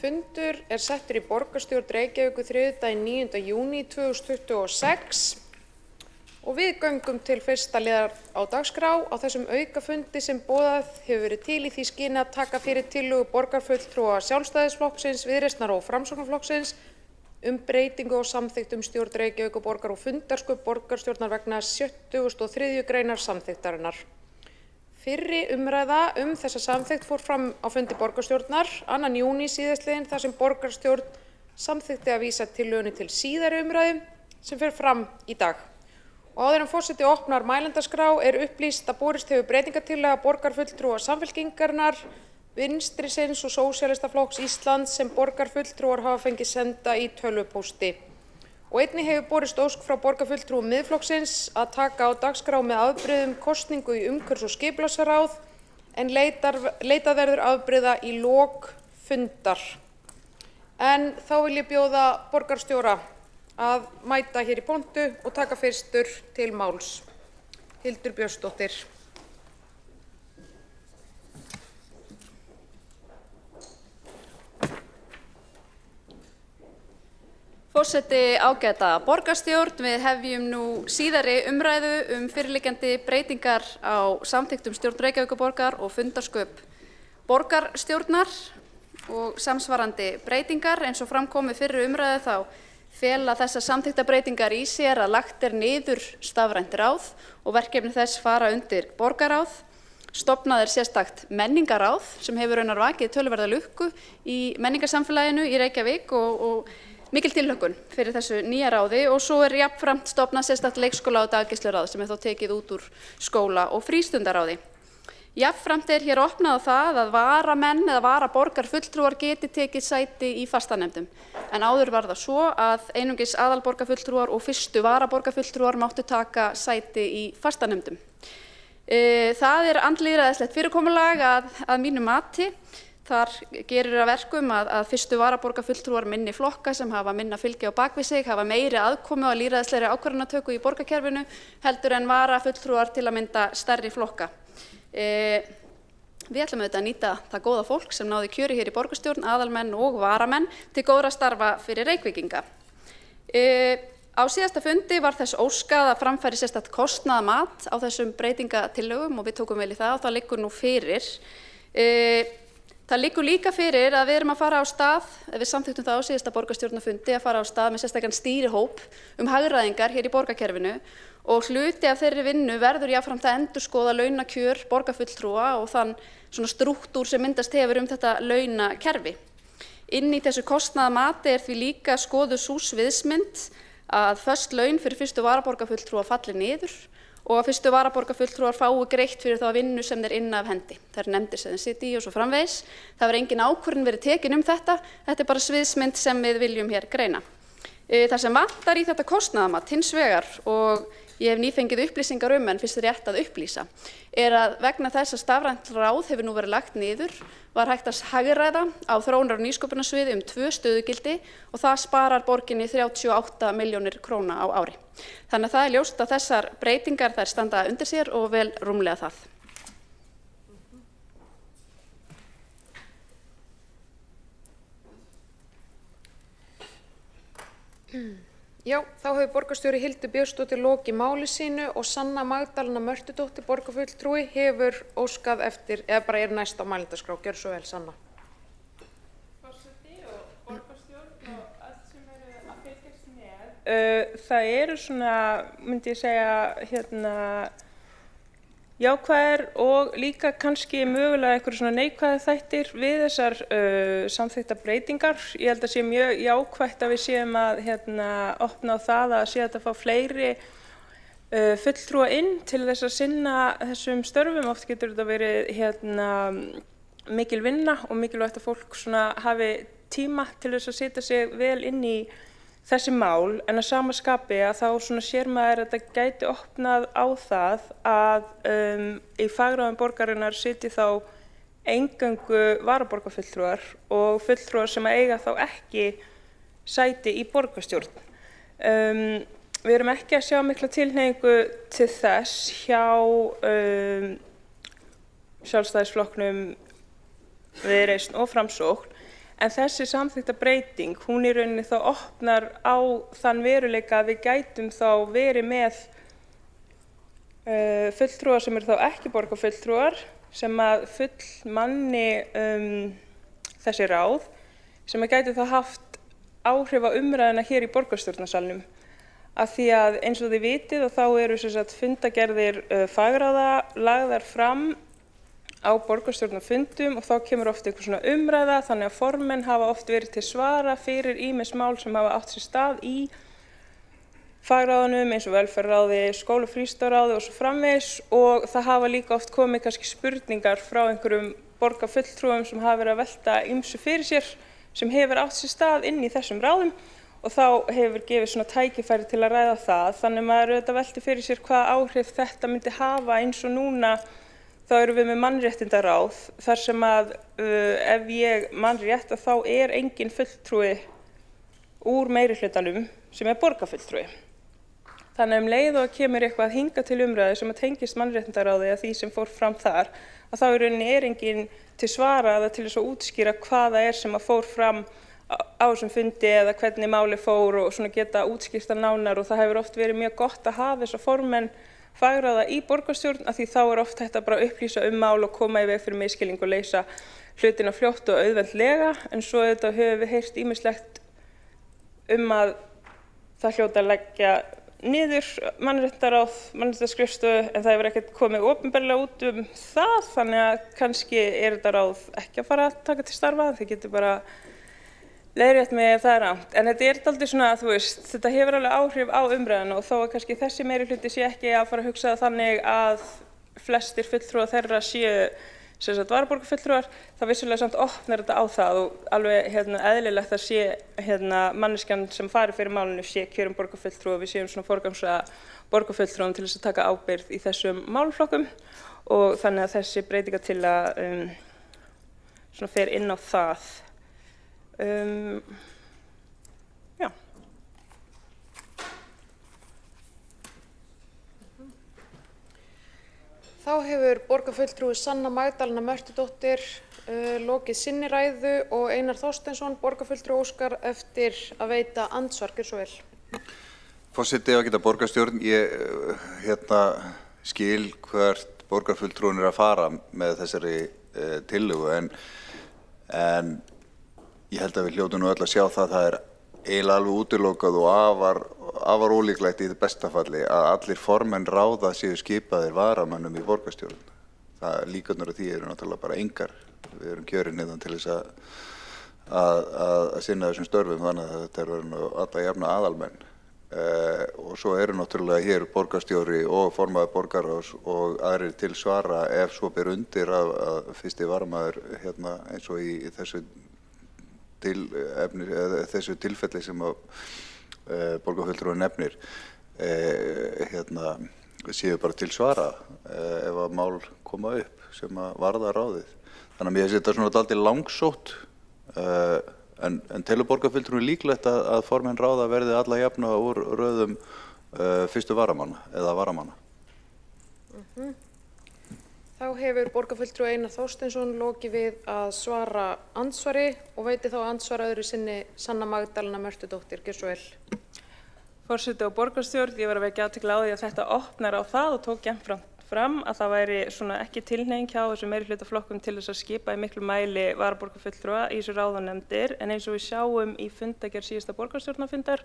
fundur settur í borgarstjórn Reykjavíkur þriðjudaginn 9. júní 2026 og við göngum til fyrsta liðar á dagskrá á þessum aukafundi sem boðað hefur verið til í því skyni að taka fyrir tillögu borgarfulltrúa Sjálfstæðisflokksins, Viðreisnar og Framsóknarflokksins breytingu á samþykktum stjórn Reykjavíkurborgar og fundarsköp borgarstjórnar vegna 73. greinar samþykktarinnar. Fyrri umræða þessa samþykkt fór fram á fundi borgarstjórnar 2. júní síðastliðinn þar sem borgarstjórn samþykkti að vísa tillögunni til síðari umræðu sem fer fram í dag. Og áður en forseti opnar mælendaskrá upplýst að borist hefur breytingartillaga borgarfulltrúa Samfylkingarinnar, Vinstrisins og Sósíalistaflokks Íslands sem borgarfulltrúar hafa fengið senda í tölvupósti. Og einnig hefur borist ósk frá borgarfulltrúum Miðflokksins að taka á dagskrá með afbrigðum kosningu í umhverfis- og skipulagsráð en leitað verður afbrigða í lok fundar. En þá vil ég bjóða borgarstjóra að mæta hér í pontu og taka fyrstur til máls. Hildur Björnsdóttir. Forseti ágæta borgarstjórn, við hefjum nú síðari umræðu fyrirliggjandi breytingar á samþykktum stjórn Reykjavíkurborgar og fundarsköp borgarstjórnar og samsvarandi breytingar eins og fram kom við fyrri umræðu þá fela þessar samþykktabreytingar í sér að lagt niður stafrænt ráð og verkefni þess fara undir borgarráð. Stofnað sérstakt menningarráð sem hefur raunar vakið töluverða lukku í menningarsamfélaginu í Reykjavík og mikil tilhlökkun fyrir þessu nýja ráði og svo jafnframt stofnað sérstakt leikskóla- og daggæsluráð sem þá tekið út úr skóla- og frístundaráði. Jafnframt hér opnað á það að varamenn eða varaborgarfulltrúar geti tekið sæti í fastanefndum. En áður var það svo að einungis aðalborgarfulltrúar og fyrstu varaborgarfulltrúar máttu taka sæti í fastanefndum. Það andlýðræðislegt fyrirkomulag að mínu mati. Þar gerir að verkum að fyrstu varaborgarfulltrúar minni flokka sem hafa minna fylgi á bakvið sig, hafa meiri aðkomu að lýðræðislegri ákvarðanatöku í borgarkerfinu heldur en varafulltrúar til að mynda stærri flokka. Við ætlum auðvitað að nýta það góða fólk sem náði kjöri hér í borgarstjórn, aðalmenn og varamenn til góðra starfa fyrir Reykvíkinga. Á síðasta fundi var þess óskað að framfæri sérstakt kostnaðarmat á þessum breytingatillögum og við tókum vel í það og það liggur nú fyrir. Það liggur líka fyrir að við erum að fara á stað, við samþykktum það á síðasta borgarstjórnarfundi, að fara á stað með sérstakan stýrihóp hagræðingar hér í borgarkerfinu og hluti af þeirri vinnu verður jafnframt að endurskoða launakjör borgarfulltrúa og þann svona strúktúr sem myndast hefur þetta launakerfi. Inn í þessu kostnaðarmati því líka skoðuð sú sviðsmynd að föst laun fyrir fyrstu varaborgarfulltrúa falli niður og að fyrstu varaborgarfulltrúar fái greitt fyrir þá vinnu sem þeir inna af hendi. Það nefndir sem þeir sitja í og svo framvegis. Það var engin ákvörðun verið tekin þetta. Þetta bara sviðsmynd sem við viljum hér greina. Það sem vantar í þetta kostnaðarmat hins vegar og ég hef nýfengið upplýsingar en fyrst rétt að upplýsa, að vegna þess að stafrænt ráð hefur nú verið lagt niður, var hægt að hagræða á þróunar- og nýsköpunarsviði 2 stöðugildi og það sparar borginni 38 milljónir króna á ári. Þannig að það ljóst að þessar breytingar þær standa undir sér og vel rúmlega það. Já, þá hefur borgarstjóri Hildur Björnsdóttir lokið máli sínu og Sanna Magdalena Mörtudóttir borgarfulltrúi hefur óskað eftir, eða bara næst á mælendaskrá. Gjörðu svo vel, Sanna. Forseti og borgarstjórn og allt sem að fylgjast með. Það svona, myndi ég segja, jákvæðir og líka kannski mögulega einhverjum svona neikvæðir þættir við þessar samþykkta breytingar. Ég held að sé mjög jákvætt að við séum að opna á það að sé að fá fleiri fulltrúa inn til þess að sinna þessum störfum. Oft getur þetta verið mikil vinna og mikilvægt að fólk svona hafi tíma til þess að setja sig vel inn í þessi mál, en að sama skapi að þá svona sér maður að þetta gæti opnað á það að í fagráðum borgarinnar sitji þá eingöngu varaborgarfulltrúar og fulltrúar sem eiga þá ekki sæti í borgarstjórn. Við erum ekki að sjá mikla tilhneigingu til þess hjá Sjálfstæðisflokknum, Viðreisn og Framsókn, En þessi samþykkta breyting, hún í rauninni þá opnar á þann veruleika að við gætum þá verið með fulltrúar sem eru þá ekki borgarfulltrúar sem að fullmanni þessi ráð sem að gæti þá haft áhrif á umræðuna hér í borgarstjórnarsalnum. Af því að eins og þið vitið og þá eru sem sagt fundagerðir fagráða lagðar fram á borgarstjórnarfundum og þá kemur oft einhver svona umræða þannig að formenn hafa oft verið til svara fyrir ýmis mál sem hafa átt sér stað í fagráðunum eins og velferðarráði, skóla- og frístundaráði og svo framvegis og það hafa líka oft komið kannski spurningar frá einhverjum borgarfulltrúum sem hafa verið að velta ýmsu fyrir sér sem hefur átt sér stað inn í þessum ráðum og þá hefur gefið svona tækifæri til að ræða það. Þannig maður auðvitað velti fyrir sér hvað áhrif þetta myndi hafa eins og núna þá erum við með mannréttindaráð þar sem að ef ég man rétt að þá engin fulltrúi úr meirihlutanum sem borgarfulltrúi. Þannig leið og kemur eitthvað hinga til umræðu sem að tengist mannréttindaráði að því sem fór fram þar að þá í rauninni engin til svara eða til þess að útskýra hvað það sem að fór fram á þessum fundi eða hvernig máli fór og svona geta útskýrt nánar og það hefur oft verið mjög gott að hafa þessa formenn fagráða í borgarstjórn af því þá oft hægt að bara upplýsa mál og koma í veg fyrir misskilning og leysa hlutina fljótt og auðveldlega en svo þetta höfum við heyrt ýmislegt að það hljóta að leggja niður mannréttindaráð, mannréttindaskrifstofu en það hefur ekkert komið opinberlega út það þannig að kannski þetta ráð ekki að fara að taka til starfa þið getur bara leiðrétt mig ef það rangt. En þetta dálítið svona að þú veist, þetta hefur alveg áhrif á umræðuna og þó að kannski þessi meirihluti sé ekki að fara að hugsa þannig að flestir fulltrúar þeirra séu sem sagt varaborgarfulltrúar, þá vissulega samt opnar þetta á það og alveg eðlilegt að sé manneskjan sem fari fyrir málinu sé kjörin borgarfulltrúi og við séum svona forgangsraða borgarfulltrúum til þess að taka ábyrgð í þessum málaflokkum og þannig að þessi breytingartillaga svona fer inn á það. Já. Þá hefur borgarfulltrúi Sanna Magdalena Mörtudóttir lokið sinni ræðu og Einar Þorsteinsson, borgarfulltrúi óskar eftir að veita andsvar, gjörðu svo vel. Forseti ágæta borgarstjórn, ég skil hvert borgarfulltrúin að fara með þessari tillögu en ég held að við hljótum nú öll að sjá það eiginlega alveg útilokað og afar ólíklegt í besta falli að allir formenn ráða séu skipaðir varamönnum í borgarstjórn. Líkurnar af því eru náttúrulega bara engar. Við erum kjörin hérna til þess að sinna þessum störfum þannig að þetta eru alla jafna aðalmenn. Og svo eru náttúrulega hér borgarstjóri og formaður borgarráðs og aðrir til svara ef svo ber undir að fyrsti varamaður eins og í þessu tilfelli sem borgarfulltrúi nefnir séu bara til svara ef að mál koma upp sem að varða ráðið. Þannig að mér finnst þetta svona dálítið langsótt en telur borgarfulltrúi líklegt að formenn ráða verði alla jafna úr röðum fyrstu varamanna eða varamanna. Þá hefur borgarfulltrúi Einar Þorsteinsson lokið við að svara andsvari og veiti þá andsvar öðru sinni Sanna Magdalena Mörtudóttir, gjörðu svo vel. Forseti og borgarstjórn, ég var að vekja athygli á því að þetta opnar á það og tók jafnframt fram að það væri svona ekki tilhneiging hjá þessum meirihlutaflokkum til þess að skipa í miklu mæli varaborgarfulltrúa í þessu ráðunefndir en eins og við sjáum í fundagerð síðasta borgarstjórnarfundar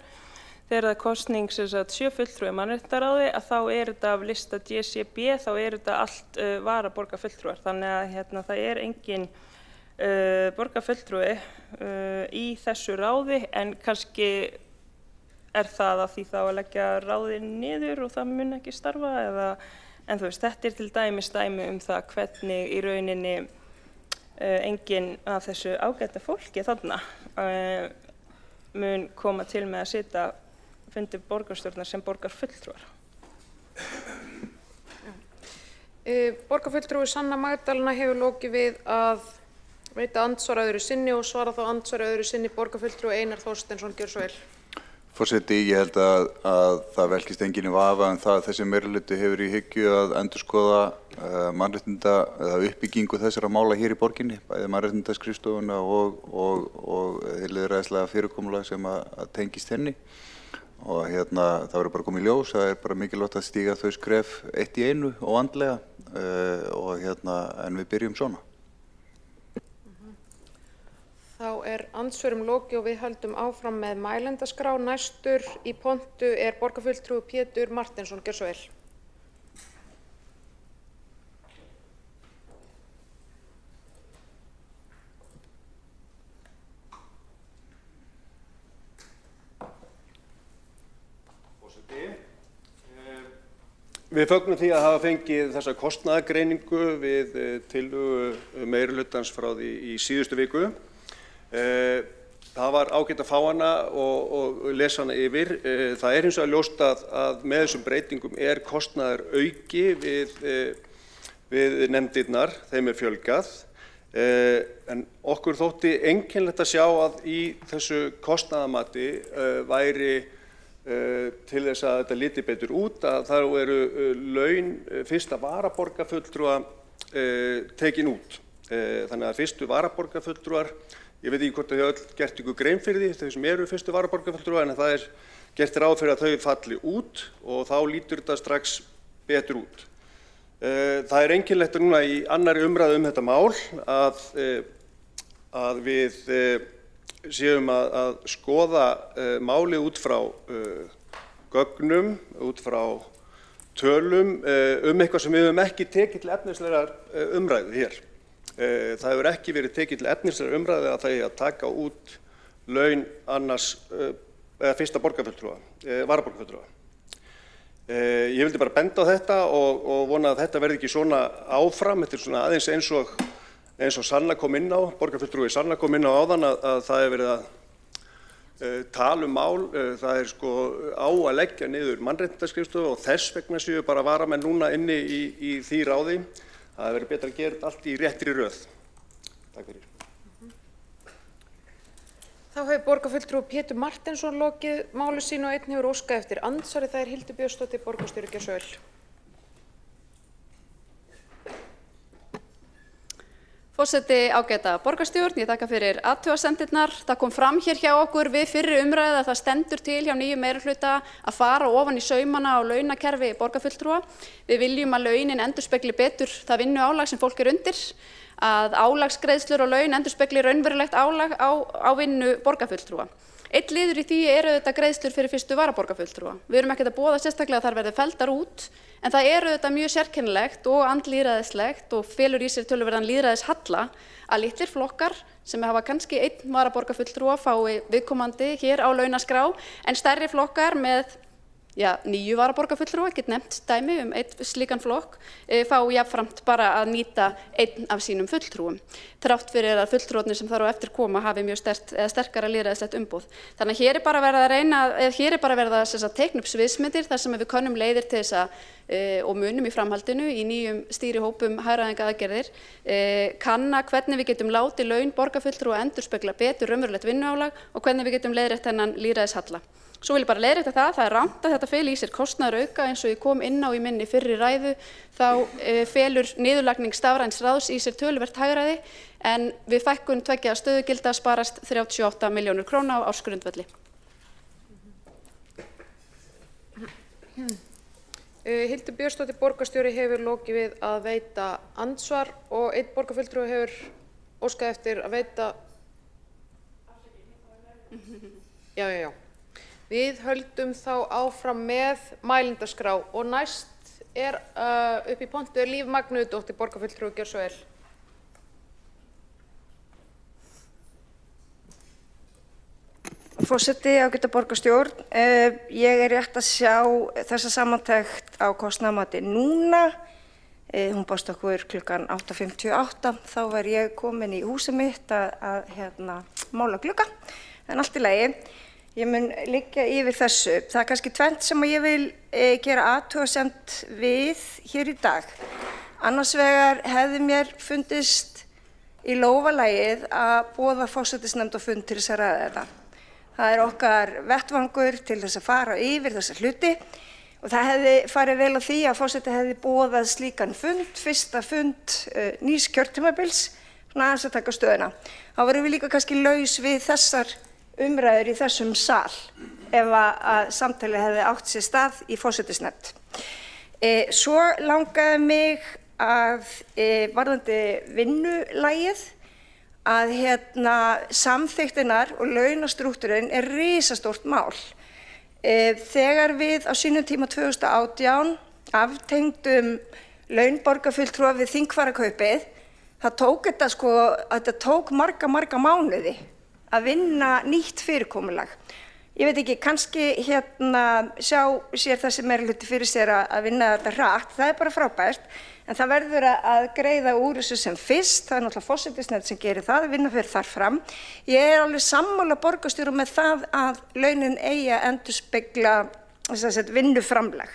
þegar það kosning 7 fulltrúi mannréttindaráði að þá þetta af lista DCB, þá þetta allt varaborgarfulltrúar. Þannig að það engin borgarfulltrúi í þessu ráði en kannski það að því þá að leggja ráðið niður og það mun ekki starfa en þú veist, þetta til dæmi það hvernig í rauninni engin af þessu ágæta fólki þarna mun koma til með að sitja fundi borgarstjórnar sem borgarfulltrúar. Borgarfulltrúi Sanna Magdalena hefur lokið við að veita andsvar öðru sinni og svara þá andsvar öðru sinni borgarfulltrúi Einar Þorsteinsson, gjörðu svo vel. Forseti, ég held að það velkist enginn í vafa það að þessi meirihluti hefur í hyggju að endurskoða mannréttinda eða uppbyggingu þessara mála hér í borginni, bæði mannréttindaskrifstofuna og lýðræðislega fyrirkomulag sem að tengist henni. Og það verður bara komið í ljós, það er bara mikilvægt að stíga þau skref eitt í einu og vandlega en við byrjum svona. Þá er andsvörum lokið og við höldum áfram með mælendaskrá. Næstur í pontu er borgarfulltrúi Pétur Marteinsson. Gjörðu svo vel. Við fögnum því að hafa fengið þessa kostnaðargreiningu við tillögu meirihlutans frá því í síðustu viku. Það var ágætt að fá hana og lesa hana yfir. Það er hins vegar ljóst að með þessum breytingum er kostnaður auki við nefndirnar, þeim er fjölgað. En okkur þótti einkennilegt að sjá að í þessu kostnaðarmati væri til þess að þetta liti betur út að það eru laun fyrsta varaborgarfulltrúa tekin út. Þannig að fyrstu varaborgarfulltrúar, ég veit ekki hvort þau öll gert ykkur grein fyrir því, þau sem eru fyrstu varaborgarfulltrúar, en það er gert ráð fyrir að þau falli út og þá lítur þetta strax betur út. Það er einkennilegt núna í annarri umræðu þetta mál að við séum að skoða málið út frá gögnum, út frá tölum eitthvað sem við höfum ekki tekið til efnislegrar umræðu hér. Það hefur ekki verið tekið til efnislegrar umræðu að það eigi að taka út laun annars eða fyrsta varaborgarfulltrúa. Ég vildi bara benda á þetta og vona að þetta verði ekki svona áfram. Þetta er svona aðeins eins og Sanna kom inn á, borgarfulltrúi Sanna kom inn á áðan að það hefur verið að tala mál. Það er á að leggja niður mannréttindaskrifstofu og þess vegna séu bara varamenn núna inni í því ráði. Það verður betra að gera allt í réttri röð. Takk fyrir. Þá hefur borgarfulltrúi Pétur Marteinsson lokið máli sínu og einn hefur óskað eftir andsvari. Það er Hildur Björnsdóttir, borgarstjóri. Gjörðu svo vel. Forseti, ágæta borgarstjórn, ég þakka fyrir athugasemdirnar. Það kom fram hér hjá okkur við fyrri umræðu að það stendur til hjá nýjum meirihluta að fara ofan í saumana á launakerfi borgarfulltrúa. Við viljum að launin endurspegli betur það vinnuálag sem fólk er undir, að álagsgreiðslur og laun endurspegli raunverulegt álag á vinnu borgarfulltrúa. Einn liður í því eru þetta greiðslur fyrir fyrstu varaborgarfulltrúa. Við erum ekkert að boða sérstaklega að þær verði felldar út, en það eru þetta mjög sérkennilegt og andlýðræðislegt og felur í sér töluverðan lýðræðishalla að litlir flokkar sem hafa kannski einn varaborgarfulltrúa fái viðkomandi hér á launaskrá, en stærri flokkar með 9 varaborgarfulltrúa, get nefnt dæmi einn slíkan flokk, fá jafnframt bara að nýta einn af sínum fulltrúum, þrátt fyrir að fulltrúarnir sem þar á eftir koma hafi mjög sterkara lýðræðislegt umboð. Þannig að hér er bara verið að teikna upp sviðsmyndir þar sem við könnum leiðir til þess og munum í framhaldinu í nýjum stýrihópum hagræðingaraðgerðir, kanna hvernig við getum látið laun borgarfulltrúa endurspegla betur raunverulegt vinnuálag og hvernig við getum leiðrétt þennan lýðræðishalla. Svo vil ég bara leiðrétta það er rangt að þetta feli í sér kostnaðarauka eins og ég kom inn á í minni fyrri ræðu, þá felur niðurlagning stafræns ráðs í sér töluvert hagræði, en við fækkun 2 stöðugilda sparast 38 milljónir króna á ársgrundvelli. Hildur Björnsdóttir, borgarstjóri, hefur lokið við að veita andsvar og einn borgarfulltrúi hefur óskað eftir að veita... Já. Við höldum þá áfram með mælendaskrá og næst er upp í pontu Líf Magnúsdóttir, borgarfulltrúi. Gjörðu svo vel. Forseti, ágæta borgarstjórn, ég er rétt að sjá þessa samantekt á kostnaðarmati núna. Hún barst okkur klukkan 8:58, þá var ég komin í húsið mitt að mála glugga, en allt í lagi. Ég mun liggja yfir þessu. Það er kannski tvennt sem ég vil gera athugasemd við hér í dag. Annars vegar hefði mér fundist í lófa lagið að boða forsætisnefnd á fund til þess að ræða þetta. Það er okkar vettvangur til þess að fara yfir þessa hluti og það hefði farið vel á því að forseti hefði boðað slíkan fund, fyrsta fund nýs kjörtímabils, svona aðeins að taka stöðuna. Þá vorum við líka kannski laus við þessar umræður í þessum sal ef að samtalið hefði átt sér stað í forsætisnefnd. Svo langaði mig að varðandi vinnulagið að samþykktirnar og launastrúktúrinn er risastórt mál. Þegar við á sínum tíma 2018 aftengdum laun borgarfulltrúa við þingfararkaupið, það tók þetta tók marga mánuði að vinna nýtt fyrirkomulag. Ég veit ekki, kannski sjá sér þessi meirihluti fyrir sér að vinna þetta hratt, það er bara frábært, en það verður að greiða úr þessu sem fyrst, það er náttúrulega forsætisnefnd sem gerir það, vinna fyrir þar fram. Ég er alveg sammála borgarstjóra með það að launin eigi að endurspegla vinnuframlag.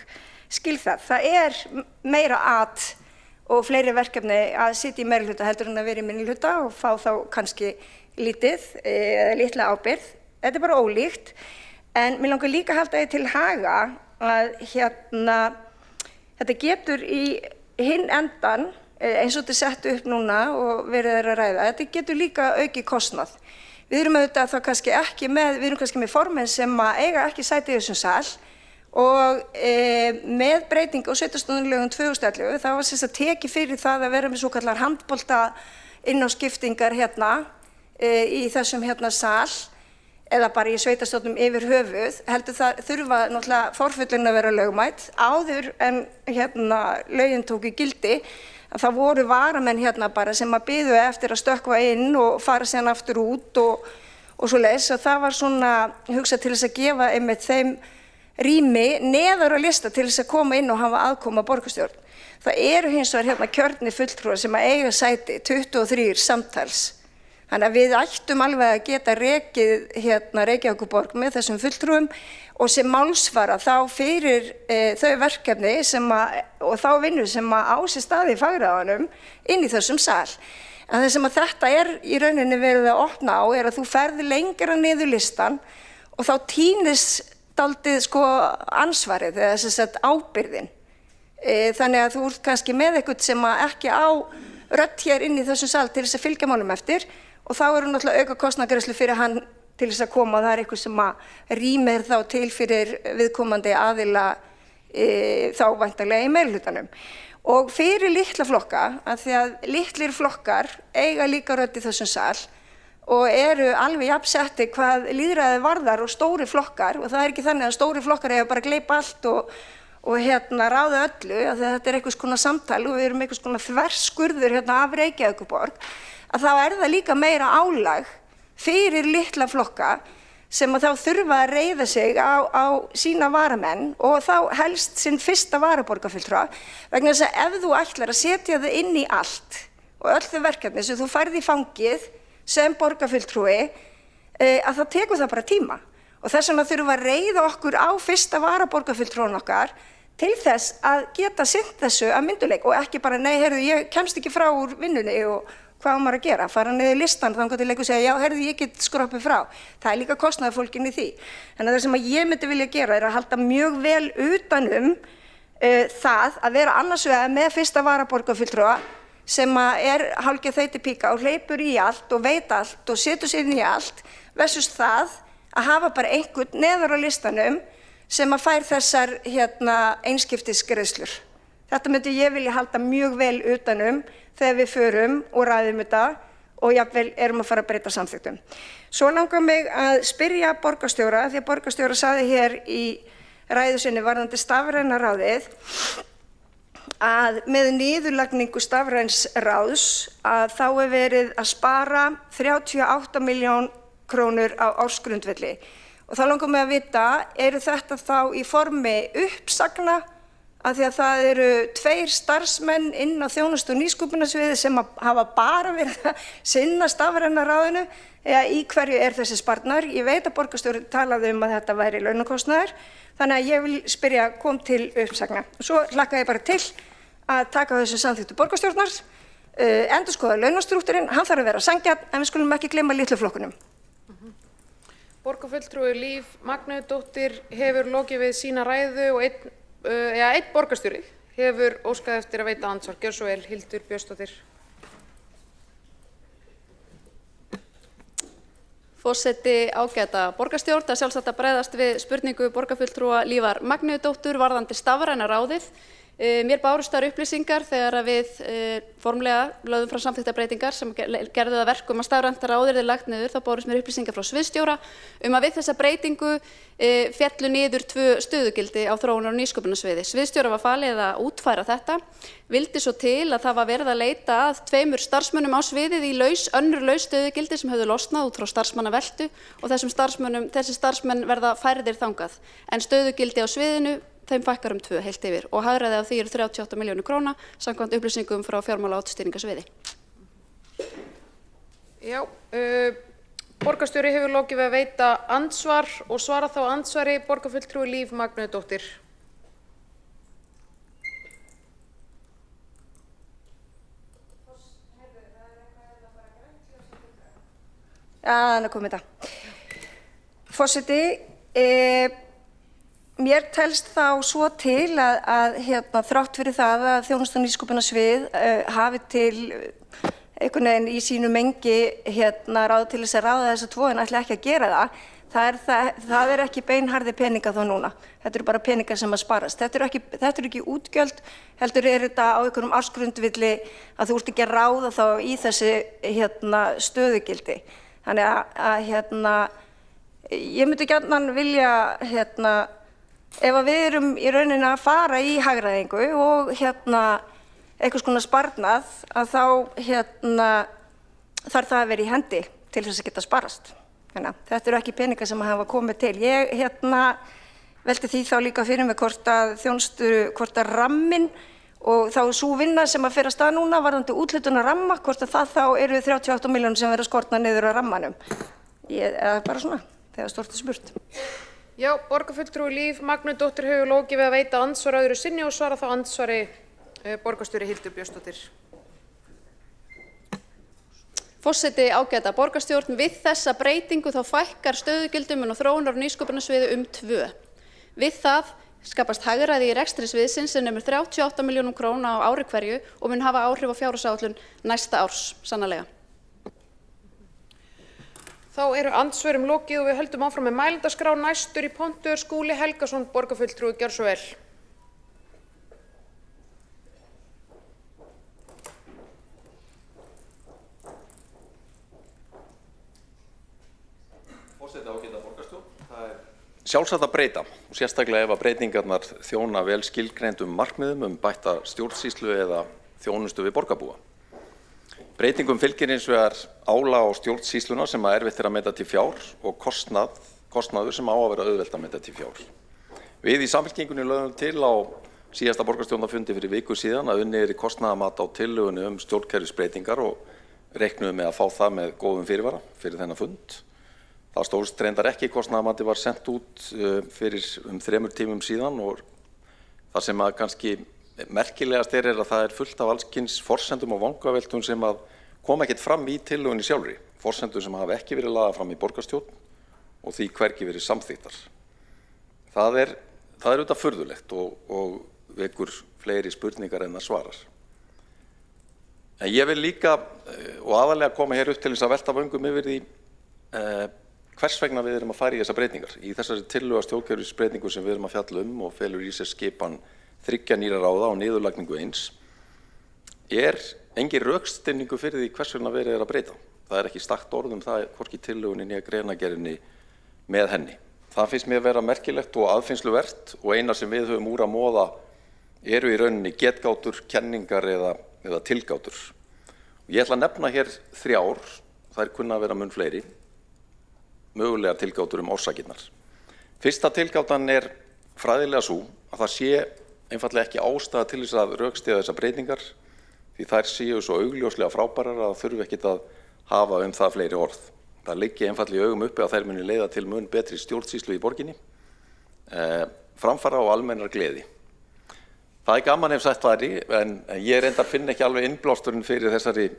Skil það, það er meira og fleiri verkefni að sitja í meirihluta heldur en að vera í minnihluta og fá þá kannski lítið eða litla ábyrgð. Þetta er bara ólíkt, en mér langar líka að halda því til haga að þetta getur í hinn endan, eins og þetta er sett upp núna og verið að ræða, þetta getur líka aukið kostnað. Við erum auðvitað þá kannski ekki við erum kannski með formenn sem eiga ekki sæti í þessum sal og með breytingu á sveitarstjórnarlögum 2011 þá var sem sagt tekið fyrir það að vera með svokallar handbolta innáskiptingar í þessum sal eða bara í sveitarstjórnum yfir höfuð, heldur það þurfa náttúrulega forföllin að vera lögmæt. Áður en lögin tóku gildi, það voru varamenn bara sem að biðu eftir að stökkva inn og fara síðan aftur út og svoleiðis. Og það var svona hugsað til þess að gefa einmitt þeim rými neðar á lista til þess að koma inn og hafa aðkoma að borgarstjórn. Það eru hins vegar kjörnir fulltrúar sem að eiga sæti 23 samtals. Þannig að við ættum alveg að geta rekið Reykjavíkurborg með þessum fulltrúum og sem málsvara þá fyrir þau verkefni og þá vinnu sem á sér stað í fagráðunum inn í þessum sal. En það sem að þetta er í rauninni verið að opna á er að þú ferð lengra niður listan og þá týnist dálítið ansvarið eða sem sagt ábyrgðin. Þannig að þú ert kannski með eitthvað sem ekki á rödd hér inn í þessum sal til þess að fylgja málum eftir. Og þá eru náttúrulega auka kostnaðargreiðslur fyrir hann til þess að koma og það er eitthvað sem að rýmir þá til fyrir viðkomandi aðila þá væntanlega í meirihlutanum. Og fyrir litla flokka, af því að litlir flokkar eiga líka rödd í þessum sal og eru alveg jafnsetti hvað lýðræði varðar og stóri flokkar og það er ekki þannig að stóri flokkar eiga bara að gleypa allt og ráða öllu, af því að þetta er einhvers konar samtal og við erum einhvers konar þverskurður af Reykjavíkurborg. Að þá er það líka meira álag fyrir litla flokka sem að þá þurfa að reiða sig á sína varamenn og þá helst sinn fyrsta varaborgarfulltrúa vegna þess að ef þú ætlar að setja það inn í allt og öll þau verkefni sem þú færð í fangið sem borgarfulltrúi að það tekur það bara tíma og þess vegna þurfa að reiða okkur á fyrsta varaborgarfulltrúan okkar til þess að geta sinnt þessu að mynduleik og ekki bara nei, heyrðu, ég kemst ekki frá úr vinnunni og hvað maður að gera, fara niður listan þannig til leikur og segja, já, heyrðu, ég get skroppið frá. Það er líka kostnaðarfólkin í því. Þannig að það sem ég myndi vilja gera er að halda mjög vel utanum það að vera annars vegar með fyrsta varaborgarfulltrúa sem er hálfgerð þeytipíka og hleypur í allt og veit allt og setur sér inn í allt versus það að hafa bara einhvern neðar á listanum sem að fær þessar einskiptisgreiðslur. Þetta myndi ég vilja halda mjög vel utanum þegar við förum og ræðum þetta og jafnvel erum að fara að breyta samþykktum. Svo langar mig að spyrja borgarstjóra, því að borgarstjóra sagði hér í ræðu sinni varðandi stafræna ráðið að með niðurlagningu stafræns ráðs að þá er verið að spara 38 milljón krónur á ársgrundvelli. Og þá langar mig að vita, eru þetta þá í formi uppsagna af því að það eru 2 starfsmenn inn á þjónustu- og nýsköpunarsviði sem hafa bara verið að sinna stafræna ráðinu eða í hverju er þessi sparnaður. Ég veit að borgarstjóri talaði að þetta væri launakostnaður, þannig að ég vil spyrja kom til uppsagna. Svo hlakka ég bara til að taka þessu samþykktu borgarstjórnar, endurskoða launastrúktúrinn, hann þarf að vera sanngjarn en við skulum ekki gleyma litlu flokkunum. Borgarfulltrúi Líf Magnúðardóttir hefur lokið við sína ræðu og einn borgarstjóri hefur óskað eftir að veita andsvar. Gjörðu svo vel, Hildur Björnsdóttir. Forseti, ágæta borgarstjórn, það er sjálfsagt að bregðast við spurningu borgarfulltrúa Lífar Magnúðardóttur varðandi stafræna ráðið. Mér bárust þær upplýsingar þegar við formlega lögðum frá samþykktarbreytingar sem gerðu það verkum að stafrænt ráð yrði lagt niður. Þá bárust mér upplýsingar frá sviðsstjóra að við þessa breytingu féllu niður 2 stöðugildi á þróunar- og nýsköpunarsviði. Sviðsstjóra var falið að útfæra þetta, vildi svo til að það var verið að leita að 2 starfsmönnum á sviðið í önnur laus stöðugildi sem höfðu losnað út frá starfsmannaveltu og þessi starfsmenn verða færðir þangað. En stöðugildi á sviðinu þeim fækkar 2 heilt yfir og hagræði af því 38 milljónir króna samkvæmt upplýsingum frá fjármála- og ástýringarsviði. Já, borgarstjóri hefur lokið við að veita andsvar og svara þá andsvari borgarfulltrúi Líf Magnúðardóttir. Þannig komið þetta. Forseti, mér telst þá svo til að þrátt fyrir það að þjónustu- og nýsköpunarsvið hafi til einhvern veginn í sínu mengi ráð til þess að ráða þessa 2 en ætla ekki að gera það er ekki beinharði peninga þá núna. Þetta eru bara peningar sem að sparast. Þetta eru ekki útgjöld, heldur þetta á einhverjum ársgrundvilli að þú ert ekki að ráða þá í þessi stöðugildi. Þannig að ég myndi gjarnan vilja ef að við erum í rauninni að fara í hagræðingu og einhvers konar sparnað að þá þarf það að vera í hendi til þess að geta sparast. Þannig að þetta eru ekki peningar sem hafa komið til. Ég velti því þá líka fyrir mig hvort að ramminn og þá sú vinna sem að fer að stað núna varðandi úthlutun ramma, hvort að það þá eru 38 milljónir sem verða skortnar niður á rammanum. Eða bara svona, þegar stórt er spurt. Já, borgarfulltrúi Líf Magnúðardóttir hefur lokið við að veita andsvar öðru sinni og svara þá andsvari borgarstjóri Hildur Björnsdóttir. Forseti, ágæta borgarstjórn, við þessa breytingu þá fækkar stöðugildum á þróunar- og nýsköpunarsviði 2. Við það skapast hagræði í rekstri sviðsins sem nemur 38 milljónum króna á ári hverju og mun hafa áhrif á fjárhagsáætlun næsta árs, sannarlega. Þá eru andsvörum lokið og við höldum áfram með mælendaskrá. Næstur í pontu er Skúli Helgason, borgarfulltrúi. Gjörðu svo vel. Forseti, ágæta borgarstjórn. Það er sjálfsagt að breyta og sérstaklega ef að breytingarnar þjóna vel skilgreindum markmiðum bætta stjórnsýslu eða þjónustu við borgarbúa. Breytingum fylgir hins vegar álag á stjórnsýsluna sem að erfitt er að meta til fjár og kostnaður sem á að vera auðvelt að meta til fjár. Við í Samfylkingunni lögðum til á síðasta borgarstjórnarfundi fyrir viku síðan að unnið í kostnaðarmat á tillögunni stjórnkerfisbreytingar og reiknuðum með að fá það með góðum fyrirvara fyrir þennan fund. Það stóðst reyndar ekki, kostnaðarmati var sent út fyrir 3 tímum síðan og það sem að kannski merkilegast er að það er fullt af alls kyns forsendum og vangaveltum sem að koma ekkert fram í tillögunni sjálfri. Forsendum sem hafa ekki verið lagðar fram í borgarstjórn og því hvergi verið samþykktar. Það er auðvitað furðulegt og vekur fleiri spurningar en það svarar. En ég vil líka og aðalega koma hér upp til þess að velta vöngum yfir því hvers vegna við erum að fara í þessar breytingar. Í þessari tillögu stjórnkerfisbreytingu sem við erum að fjalla og felur í sér skipan 3 nýrra ráða og niðurlagningu 1 er engin rökstyðningur fyrir því hvers vegna verið er að breyta. Það er ekki stakt orð það hvorki tillögunni né greinargerðinni með henni. Það finnst mér vera merkilegt og aðfinnsluvert og eina sem við höfum úr að móða eru í rauninni getgátur, kenningar eða tilgátur. Ég ætla að nefna hér 3, þær kunna að vera mun fleiri, mögulega tilgátur orsakirnar. Fyrsta tilgátan er fræðilega sú að það sé einfaldlega ekki ástæða til þess að rökstyðja þessar breytingar því þær séu svo augljóslega frábærar að þurfi ekkit að hafa það fleiri orð. Það liggi einfaldlega í augum uppi að þær muni leiða til mun betri stjórnsýslu í borginni, framfara og almennar gleði. Það er gaman ef sagt væri, en ég reyndar finn ekki alveg innblásturinn fyrir þessari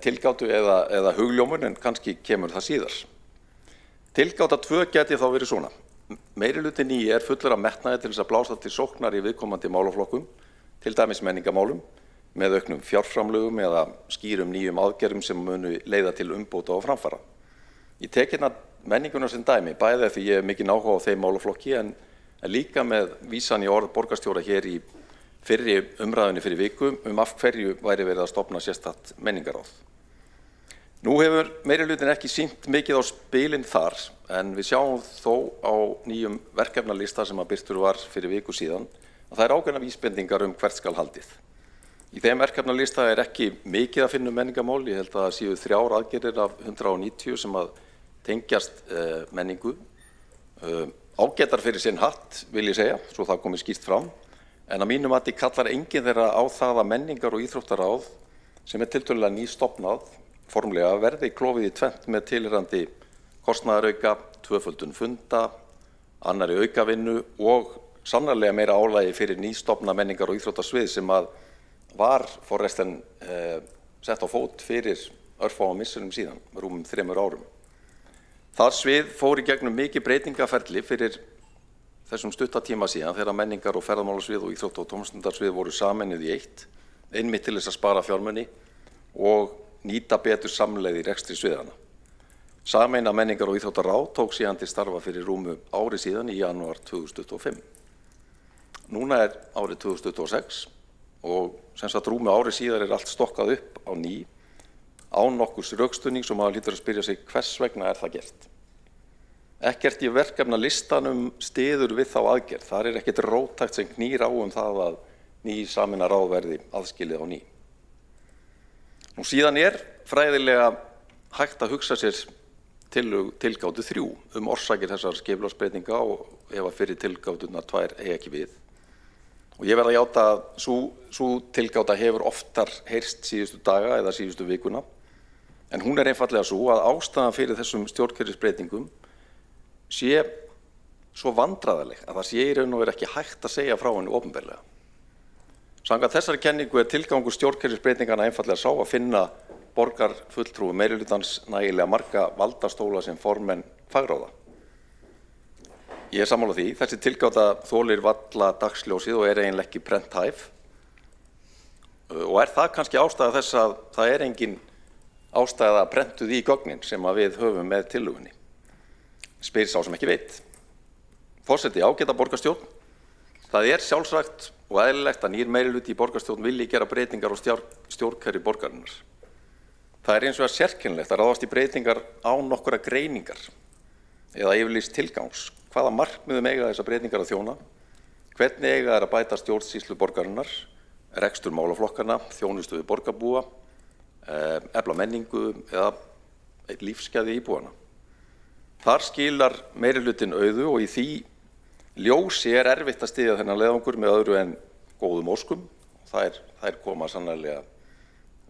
tilgátu eða hugljómun, en kannski kemur það síðar. Tilgáta 2 gæti þá verið svona. Meirihluti 9 fullur af metnaði til þess að blása til sóknar í viðkomandi málaflokkum, til dæmis menningarmálum, með auknum fjárframlögum eða skýrum nýjum aðgerðum sem munu leiða til umbóta og framfara. Ég tek hérna menninguna sem dæmi, bæði því ég hef mikinn áhuga á þeim málaflokki en líka með vísan í orð borgarstjóra hér í fyrri umræðunni fyrir viku af hverju væri verið að stofna sérstakt menningaráð. Nú hefur meirihlutin ekki sýnt mikið á spilin þar en við sjáum þó á nýjum verkefnalista sem að birtur var fyrir viku síðan að það er ákveðnar vísbendingar hvert skal haldið. Í þeim verkefnalista er ekki mikið að finna menningamál, ég held að það séu 3 aðgerðir af 190 sem að tengjast menningu. Ágætar fyrir sinn hatt, vil ég segja, svo það komið skýrt fram, en að mínum mati kallar enginn þeirra á það að menningar- og íþróttaráð sem er tiltölulega nýstofnað formlega verði klofið í tvennt með tilheyrandi kostnaðarauka, tvöföldun funda, annarri aukavinnu og sannarlega meira álagi fyrir nýstofna menningar- og íþróttasvið sem að var forresten sett á fót fyrir örfáum misserum síðan, rúmum 3 árum. Það svið fór í gegnum mikið breytingaferli fyrir þessum stuttatíma síðan þegar menningar- og ferðamálasvið og íþrótta- og tómstundarsvið voru sameinuð í eitt, einmitt til þess að spara fjármuni og nýta betur samlegð í rekstri sviðana. Sameina menningar- og íþróttaráð tók síðan til starfa fyrir rúmu ári síðan í janúar 2025. Núna er árið 2026 og sem sagt rúmu ári síðar er allt stokkað upp á ný án nokkurs rökstuðnings og maður hlýtur að spyrja sig hvers vegna er það gert. Ekkert í verkefnalistanum styður við þá aðgerð. Þar er ekkert róttækt sem knýr á það að ný sameina ráð verði aðskilið á ný. Nú síðan er fræðilega hægt að hugsa sér tilgátu 3 orsakir þessar skipulagsbreytinga og ef að fyrir tilgáturnar 2 eigi ekki við. Og ég verð að játa að sú tilgáta hefur oftar heyrst síðustu daga eða síðustu vikuna, en hún er einfallega svo að ástæðan fyrir þessum stjórnkerfisbreytingum sé svo vandræðaleg að það sé í raun og veru ekki hægt að segja frá henni opinberlega. Samkvæmt þessari kenningu er tilgangur stjórnkerfisbreytingana einfallega sá að finna borgarfulltrúi meirihlutans nægilega marga valdastóla sem formenn fagráða. Ég er sammála því, þessi tilgáta þolir varla dagsljósið og er eiginlega ekki prenthæf. Og er það kannski ástæða þess að það er engin ástæða prentuð í gögnin sem að við höfum með tillögunni? Spyr sá sem ekki veit. Forseti, ágæta borgarstjórn. Það er sjálfsagt og eðlilegt að nýr meirihluti í borgarstjórn vilji gera breytingar á stjórnkerfi borgarinnar. Það er eins og sérkennilegt að ráðast í breytingar án nokkurra greiningar eða yfirlýsts tilgangs. Hvaða markmiðum eiga þessar breytingar að þjóna? Hvernig eiga þær að bæta stjórnsýslu borgarinnar, rekstur málaflokkanna, þjónustu við borgarbúa, efla menningu eða lífsgæði íbúanna? Þar skilar meirihlutin auðu og í því ljósi er erfitt að styðja þennan leiðangur með öðru en góðum óskum. Þær koma sannarlega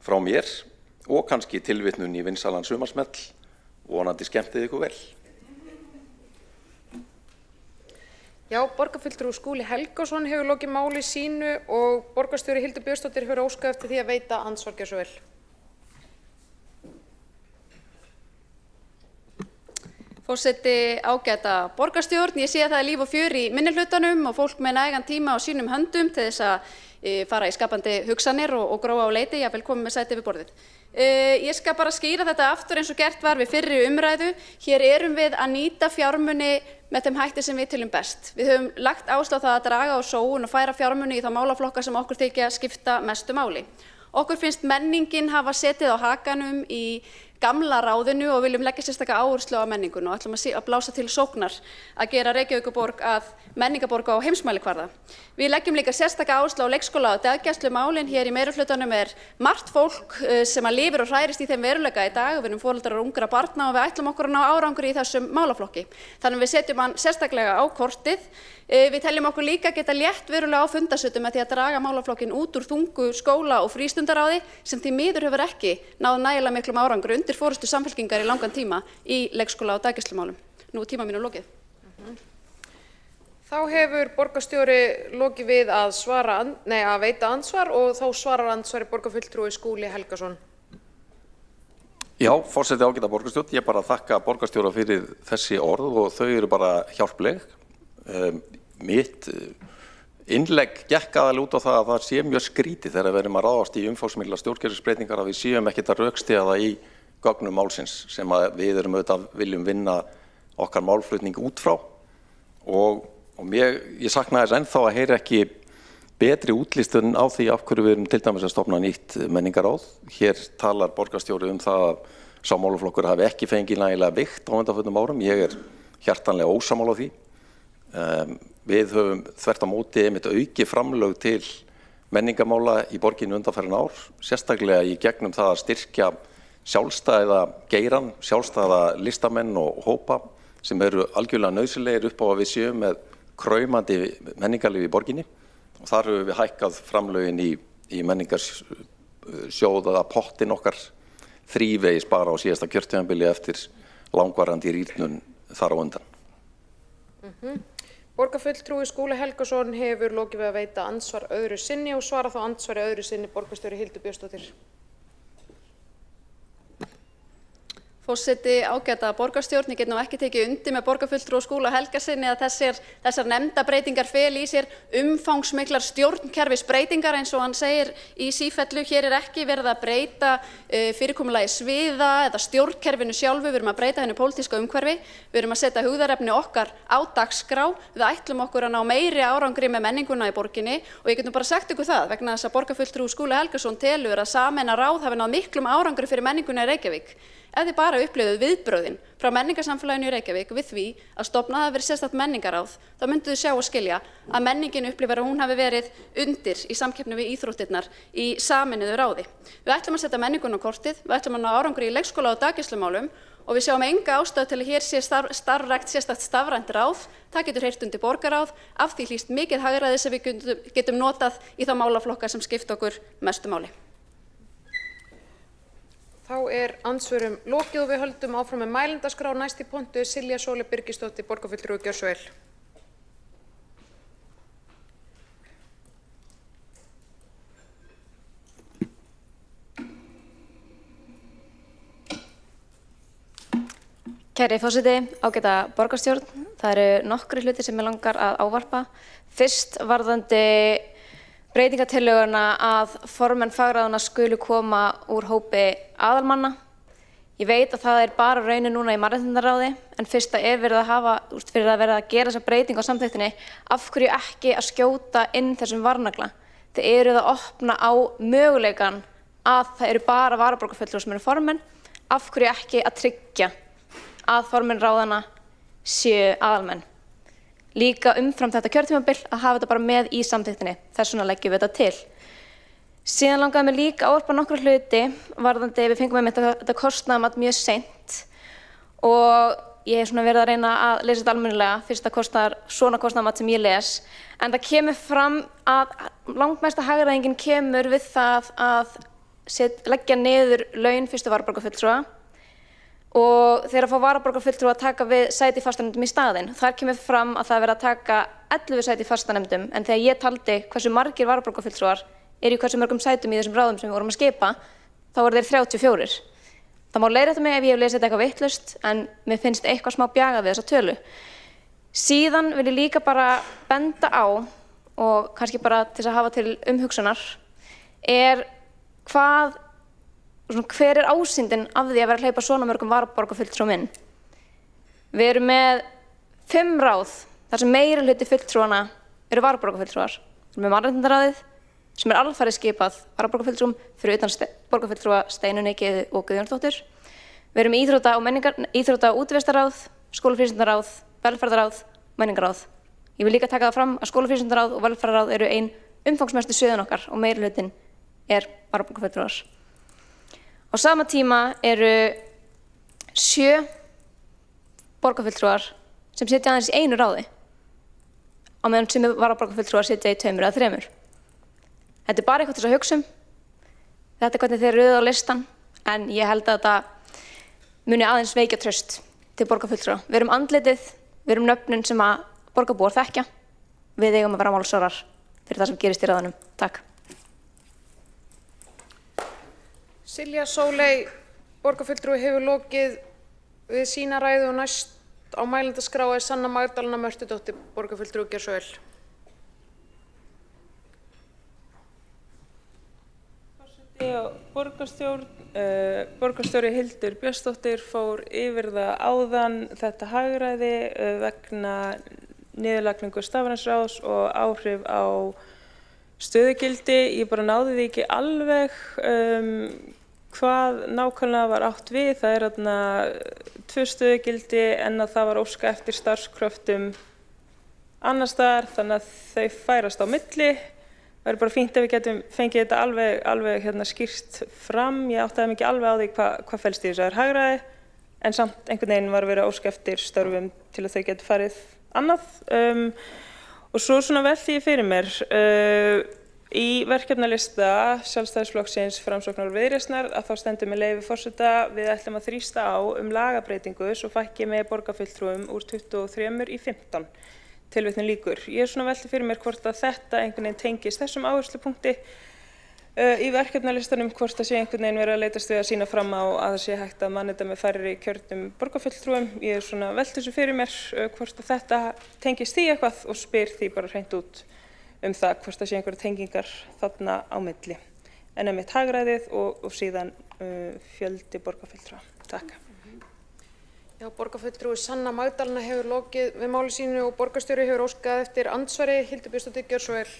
frá mér og kannski tilvitnun í vinsalan sumarsmell. Vonandi skemmtið ykkur vel. Já, borgarfulltrúi Skúli Helgason hefur lokið máli sínu og borgarstjóri Hildur Björnsdóttir hefur óskað eftir því að veita andsvar gjörðu svo vel. Forseti, ágæta borgarstjórn, ég sé að það er líf og fjör í minnihlutanum og fólk með nægan tíma á sínum höndum til þess að fara í skapandi hugsanir og gróa á leiti, jafnvel komið með sæti við borðið. Ég skal bara skýra þetta aftur eins og gert var við fyrri umræðu. Hér erum við að nýta fjármuni með þeim hætti sem við teljum best. Við höfum lagt áherslu á það að draga á sóun og færa fjármuni í þá málaflokka sem okkur þykja skipta mestu máli. Okkur finnst menningin hafa setið á hakanum í gamla ráðinu og viljum leggja sérstaka áherslu á menninguna og ætlum að blása til sóknar að gera Reykjavíkurborg að menningarborg á heimsmælikvarða. Við leggjum líka sérstaka áherslu á leikskóla og daggæslumálin. Hér í meirihlutanum er margt fólk sem að lifir og hræðist í þeim veruleika í dag. Við erum foreldrar ungra barna og við ætlum okkur að ná árangri í þessum málaflokki. Þannig við setjum hann sérstaklega á kortið. Við teljum okkur líka geta létt verulega á fundasötum með því að draga málaflokkin út úr þungu skóla- og frístundaráði sem því miður hefur ekki náð nægilega miklum árangri undir forystu Samfylkingar í langan tíma í leikskóla- og daggæslumálum. Nú er tíma mínum lokið. Þá hefur borgarstjóri lokið við að veita andsvar og þá svarar andsvari borgarfulltrúi Skúli Helgason. Já, forseti ágæta borgarstjórn, ég bara þakka borgarstjóra fyrir þessi orð og þau eru bara hjálpleg. Mitt innlegg gekk aðal út á það að það sé mjög skrítið þegar við erum að ráðast í umfangsmiklar stjórnkerfisbreytingar að við séum ekkert að rökstyðja það í gögnum málsins sem að við erum auðvitað viljum vinna okkar málflutning út frá og ég sakna þess ennþá að heyra ekki betri útlistun á því af hverju við erum til dæmis að stofna nýtt menningaráð. Hér talar borgarstjóri það að sá málaflokkur hafi ekki fengið nægilega vigt á undanförnum árum. Ég er hjartanlega ósammála því. Við höfum þvert á móti einmitt auki framlög til menningarmála í borginni undanfarin ár, sérstaklega í gegnum það að styrkja sjálfstæða geiran, sjálfstæða listamenn og hópa sem eru algjörlega nauðsynlegir upp á að við séum með kraumandi menningarlíf í borginni. Og þar höfum við hækkað framlögin í menningarsjóð eða pottin okkar þrívegis bara á síðasta kjörtímabili eftir langvarandi rýrnun þar á undan. Borgarfulltrúi Skúli Helgason hefur lokið við að veita andsvar öðru sinni og svara þá andsvari öðru sinni borgarstjóri Hildur Björnsdóttir. Forseti ágæta borgarstjórn, ég get nú ekki tekið undir með borgarfulltrúa Skúla Helgasyni að þessar nefndabreitingar feli í sér umfangsmiklar stjórnkerfisbreytingar eins og hann segir í sífellu. Hér ekki verið að breyta fyrirkomulagi sviða eða stjórnkerfinu sjálfu, við erum að breyta henni pólitíska umhverfi, við erum að setja hugðarefni okkar á dagskrá, við ætlum okkur að ná meiri árangri með menninguna í borginni og ég get nú bara sagt ykkur það vegna þess að borgarfulltrúi Skúli Helgason telur að sameina ráð hafi náð miklum árangri fyrir menninguna í Reykjavík. Ef þið bara upplifðuð viðbrögðin frá menningarsamfélaginu í Reykjavík við því að stofnað hafi verið sérstakt menningaráð, þá mynduð þið sjá og skilja að menningin upplifir að hún hafi verið undir í samkeppni við íþróttirnar í sameinuðu ráði. Við ætlum að setja menninguna á kortið, við ætlum að ná árangri í leikskóla og daggæslumálum og við sjáum enga ástæðu til að hér sé starfrækt sérstakt stafrænt ráð. Það getur heyrt undir borgarráð, af því hlýst mikið hagræði sem við getum notað í þá málaflokka sem skipta okkur mestu máli. Þá andsvörum lokið og við höldum áfram með mælendaskrá. Næst í pontu Silja Sóley Birgisdóttir, borgarfulltrúi, gjörðu svo vel. Kæri forseti, ágæta borgarstjórn, það eru nokkrir hlutir sem ég langar að ávarpa. Fyrst varðandi breytingatillöguna að formenn fagráðanna skulu koma úr hópi aðalmanna. Ég veit að það bara raunin núna í mannréttindaráði, en fyrst það verið að hafa, fyrir að vera að gera þessa breytingu á samþykktinni, af hverju ekki að skjóta inn þessum varnagla? Þið eruð að opna á möguleikann að það eru bara varaborgarfulltrúar sem eru formenn, af hverju ekki að tryggja að formenn ráðanna séu aðalmenn? Líka umfram þetta kjörtímabil að hafa þetta bara með í samþykktinni, þess vegna leggjum við þetta til. Síðan langaði mig líka að ávarpa nokkra hluti varðandi við fengum með þetta kostnaðarmat mjög seint og ég hef verið að reyna að lesa þetta almennilega fyrst svona kostnaðarmat sem ég les. En það kemur fram að langmesta hagræðingin kemur við það að leggja niður laun fyrstu varaborgarfulltrúa og þeir að fá varaborgarfulltrúa að taka við sæti í fastanefndum í staðinn. Þar kemur fram að það verið að taka 11 sæti í fastanefndum, en þegar ég taldi hversu margir varaborgarfulltrúar í hversu mörgum sætum í þessum ráðum sem við vorum að skipa, þá voru þeir 34. Það má leiðrétta mig ef ég hef lesið þetta eitthvað vitlaust, en mér finnst eitthvað smá bjagað við þessa tölu. Síðan vil ég líka bara benda á, og kannski bara til að hafa til umhugsunar, hver ásýndin af því að vera að hleypa svona mörgum varaborgarfulltrúum inn. Við erum með 5 ráð þar sem meiri hluti fulltrúana eru varaborgarfulltrúar. Við erum með mannréttindaráðið sem alfarið skipað varaborgarfulltrúum fyrir utan borgarfulltrúa Steinunni Gyðu og Guðjónsdóttur. Við erum með íþrótta- og útivistarráð, skólafrístundaráð, velferðarráð, menningarráð. Ég vil líka taka það fram að skólafrístundaráð og velferðarráð eru ein umfangsmestu sviðin okkar og meiri hlutin varaborgarfulltrúar. Á sama tíma eru 7 borgarfulltrúar sem sitja aðeins í einu ráði, á meðan sem varaborgarfulltrúar sitja í 2 eða 3. Þetta bara eitthvað til að hugsa þetta hvernig þeir röða á listan, en ég held að þetta muni aðeins veikja traust til borgarfulltrúa. Við erum andlitið, við erum nöfnin sem að borgarbúar þekkja, við eigum að vera málsvarar fyrir það sem gerist í ráðunum. Takk. Silja Sóley borgarfulltrúi hefur lokið við sína ræðu og næst á mælendaskrá er Sanna Magdalena Mörtudóttir, borgarfulltrúi, gjörðu svo vel. Borgarstjóri Hildur Björnsdóttir fór yfir það áðan þetta hagræði vegna niðurlagningu stafræns ráðs og áhrif á stöðugildi. Ég bara náði því ekki alveg hvað nákvæmlega var átt við. Það er þarna 2 stöðugildi en að það var óska eftir starfskröftum annars staðar, þannig að þau færast á milli. Það er bara fínt ef við getum fengið þetta alveg skýrt fram. Ég áttaði mig ekki alveg á því hvað felst í þessu hagræði, en samt einhvern veginn var verið að óska eftir störfum til að þau geti farið annað. Og svo svona velti ég fyrir mér, í verkefnalista Sjálfstæðisflokksins, Framsóknar og Viðreisnar, að þá stendur með leyfi forseta: við ætlum að þrýsta á lagabreytingu svo fækki með borgarfulltrúum úr 23 í 15. Tilvitnun lýkur. Ég er svona velti fyrir mér hvort að þetta einhvern veginn tengist þessum áherslupunkti í verkefnalistanum, hvort það sé einhvern veginn verið að leitast við að sýna fram á að það sé hægt að manna þetta með færri kjörnum borgarfulltrúum. Ég er svona velti þessu fyrir mér hvort að þetta tengist því eitthvað og spyr því bara hreint út það hvort það sé einhverja tengingar þarna á milli. En einmitt hagræðið og síðan fjöldi borgarfulltrúa. Takk. Já, borgarfulltrúi Sanna Magdalena hefur lokið við máli sínu og borgarstjóri hefur óskað eftir andsvari. Hildur Björnsdóttir, gjörðu svo vel.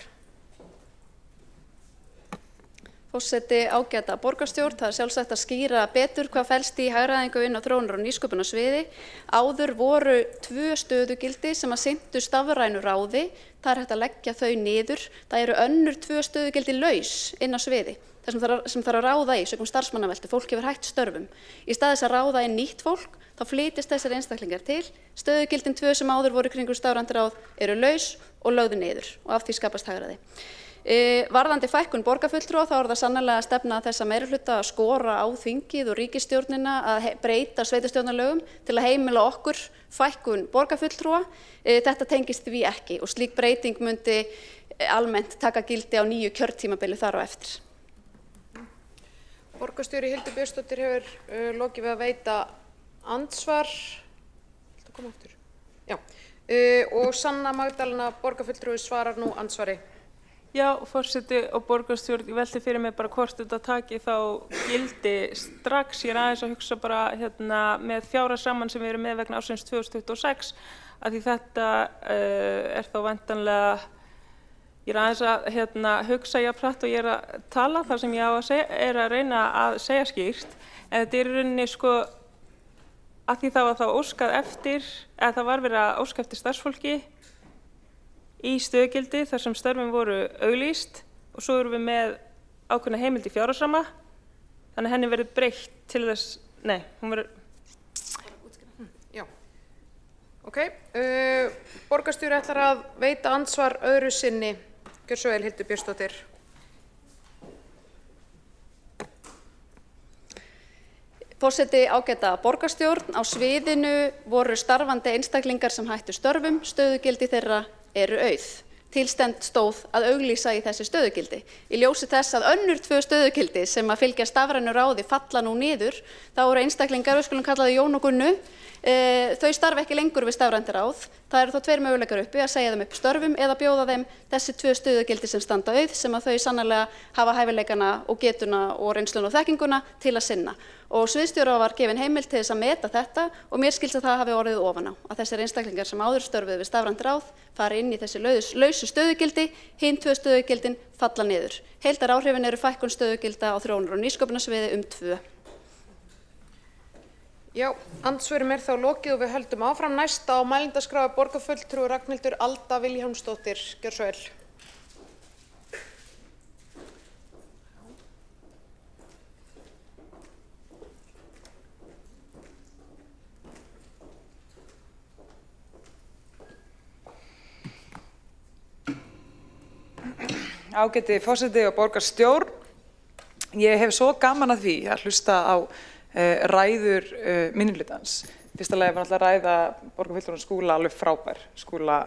Forseti, ágæta borgarstjórn, það er sjálfsagt að skýra betur hvað felst í hagræðingu inn á þróunar- og nýsköpunarsviði. Áður voru 2 stöðugildi sem að sinntu stafrænu ráði. Það er hægt að leggja þau niður. Það eru önnur 2 stöðugildi laus inn á sviði, sem þarf að ráða í sökum starfsmannaveltu. Fólk hefur hætt störfum. Í stað þess að ráða inn nýtt fólk, þá flytjast þessir einstaklingar til. Stöðugildin 2 sem áður voru kringum stafrænt ráð eru laus og lögðu niður og af því skapast hagræði. Varðandi fækkun borgarfulltrúa þá er það sannarlega að stefna þessa meirihluta að skora á þingið og ríkisstjórnina að breyta sveitarstjórnarlögum til að heimila okkur fækkun borgarfulltrúa. Þetta tengist því ekki og slík breyting myndi almennt taka gildi á nýju kjörtímabili þar á eftir. Borgarstjóri Hildur Björnsdóttir hefur lokið við að veita andsvar. Viltu koma aftur? Já. Og Sanna Magdalena, borgarfulltrúi, svarar nú andsvari. Já, forseti og borgarstjórn, ég velti fyrir mig bara hvort þetta taki þá gildi strax. Ég er aðeins að hugsa bara með fjárhagsrammann sem við erum með vegna ársins 2026, að því þetta er þá væntanlega, ég er aðeins að hugsa jafnframt og ég er að tala. Það sem ég á að segja er að reyna að segja skýrt, en þetta er í rauninni að því það var þá óskað eftir, eða það var verið að óska eftir starfsfólki í stöðugildi þar sem störfin voru auglýst og svo erum við með ákveðna heimild í fjárhagsramma, þannig að henni verið breytt til þess, nei, hún verið... Já, ok. Borgarstjóri ætlar að veita andsvar öðru sinni. Gjörðu svo vel, Hildur Björnsdóttir. Forseti, ágæta borgarstjórn, á sviðinu voru starfandi einstaklingar sem hættu störfum, stöðugildi þeirra eru auð. Tilstend stóð að auglýsa í þessi stöðugildi. Í ljósi þess að önnur 2 stöðugildi sem að fylgja stafrænu ráði falla nú niður, þá eru einstaklingar, við skulum kalla þau Jón og Gunnu, þau starfa ekki lengur við stafrænt ráð. Það eru þá 2 möguleikar uppi, að segja þeim upp störfum eða bjóða þeim þessi 2 stöðugildi sem standa auð, sem að þau sannarlega hafa hæfileikana og getuna og reynsluna og þekkinguna til að sinna. Og sviðsstjóra var gefin heimild til þess að meta þetta og mér skilst að það hafi orðið ofan á, að þessir einstaklingar sem áður störfuðu við stafrænt ráð fari inn í þessi lausu stöðugildi, hin 2 stöðugildin falla niður. Heildaráhrifin eru fækkun stöðugilda á þróunar- og nýsköpunarsviði 2. Já, andsvörum er þá lokið og við höldum áfram. Næsta á mælendaskrá er borgarfulltrúi Ragnhildur Alda Vilhjálmsdóttir. Gjörðu svo vel. Ágæti forseti og borgarstjórn, ég hef svo gaman að því að hlusta á ræður minnihlutans. Fyrsta lagi var alltaf að ræða borgarfulltrúan Skúla alveg frábær. Skúla,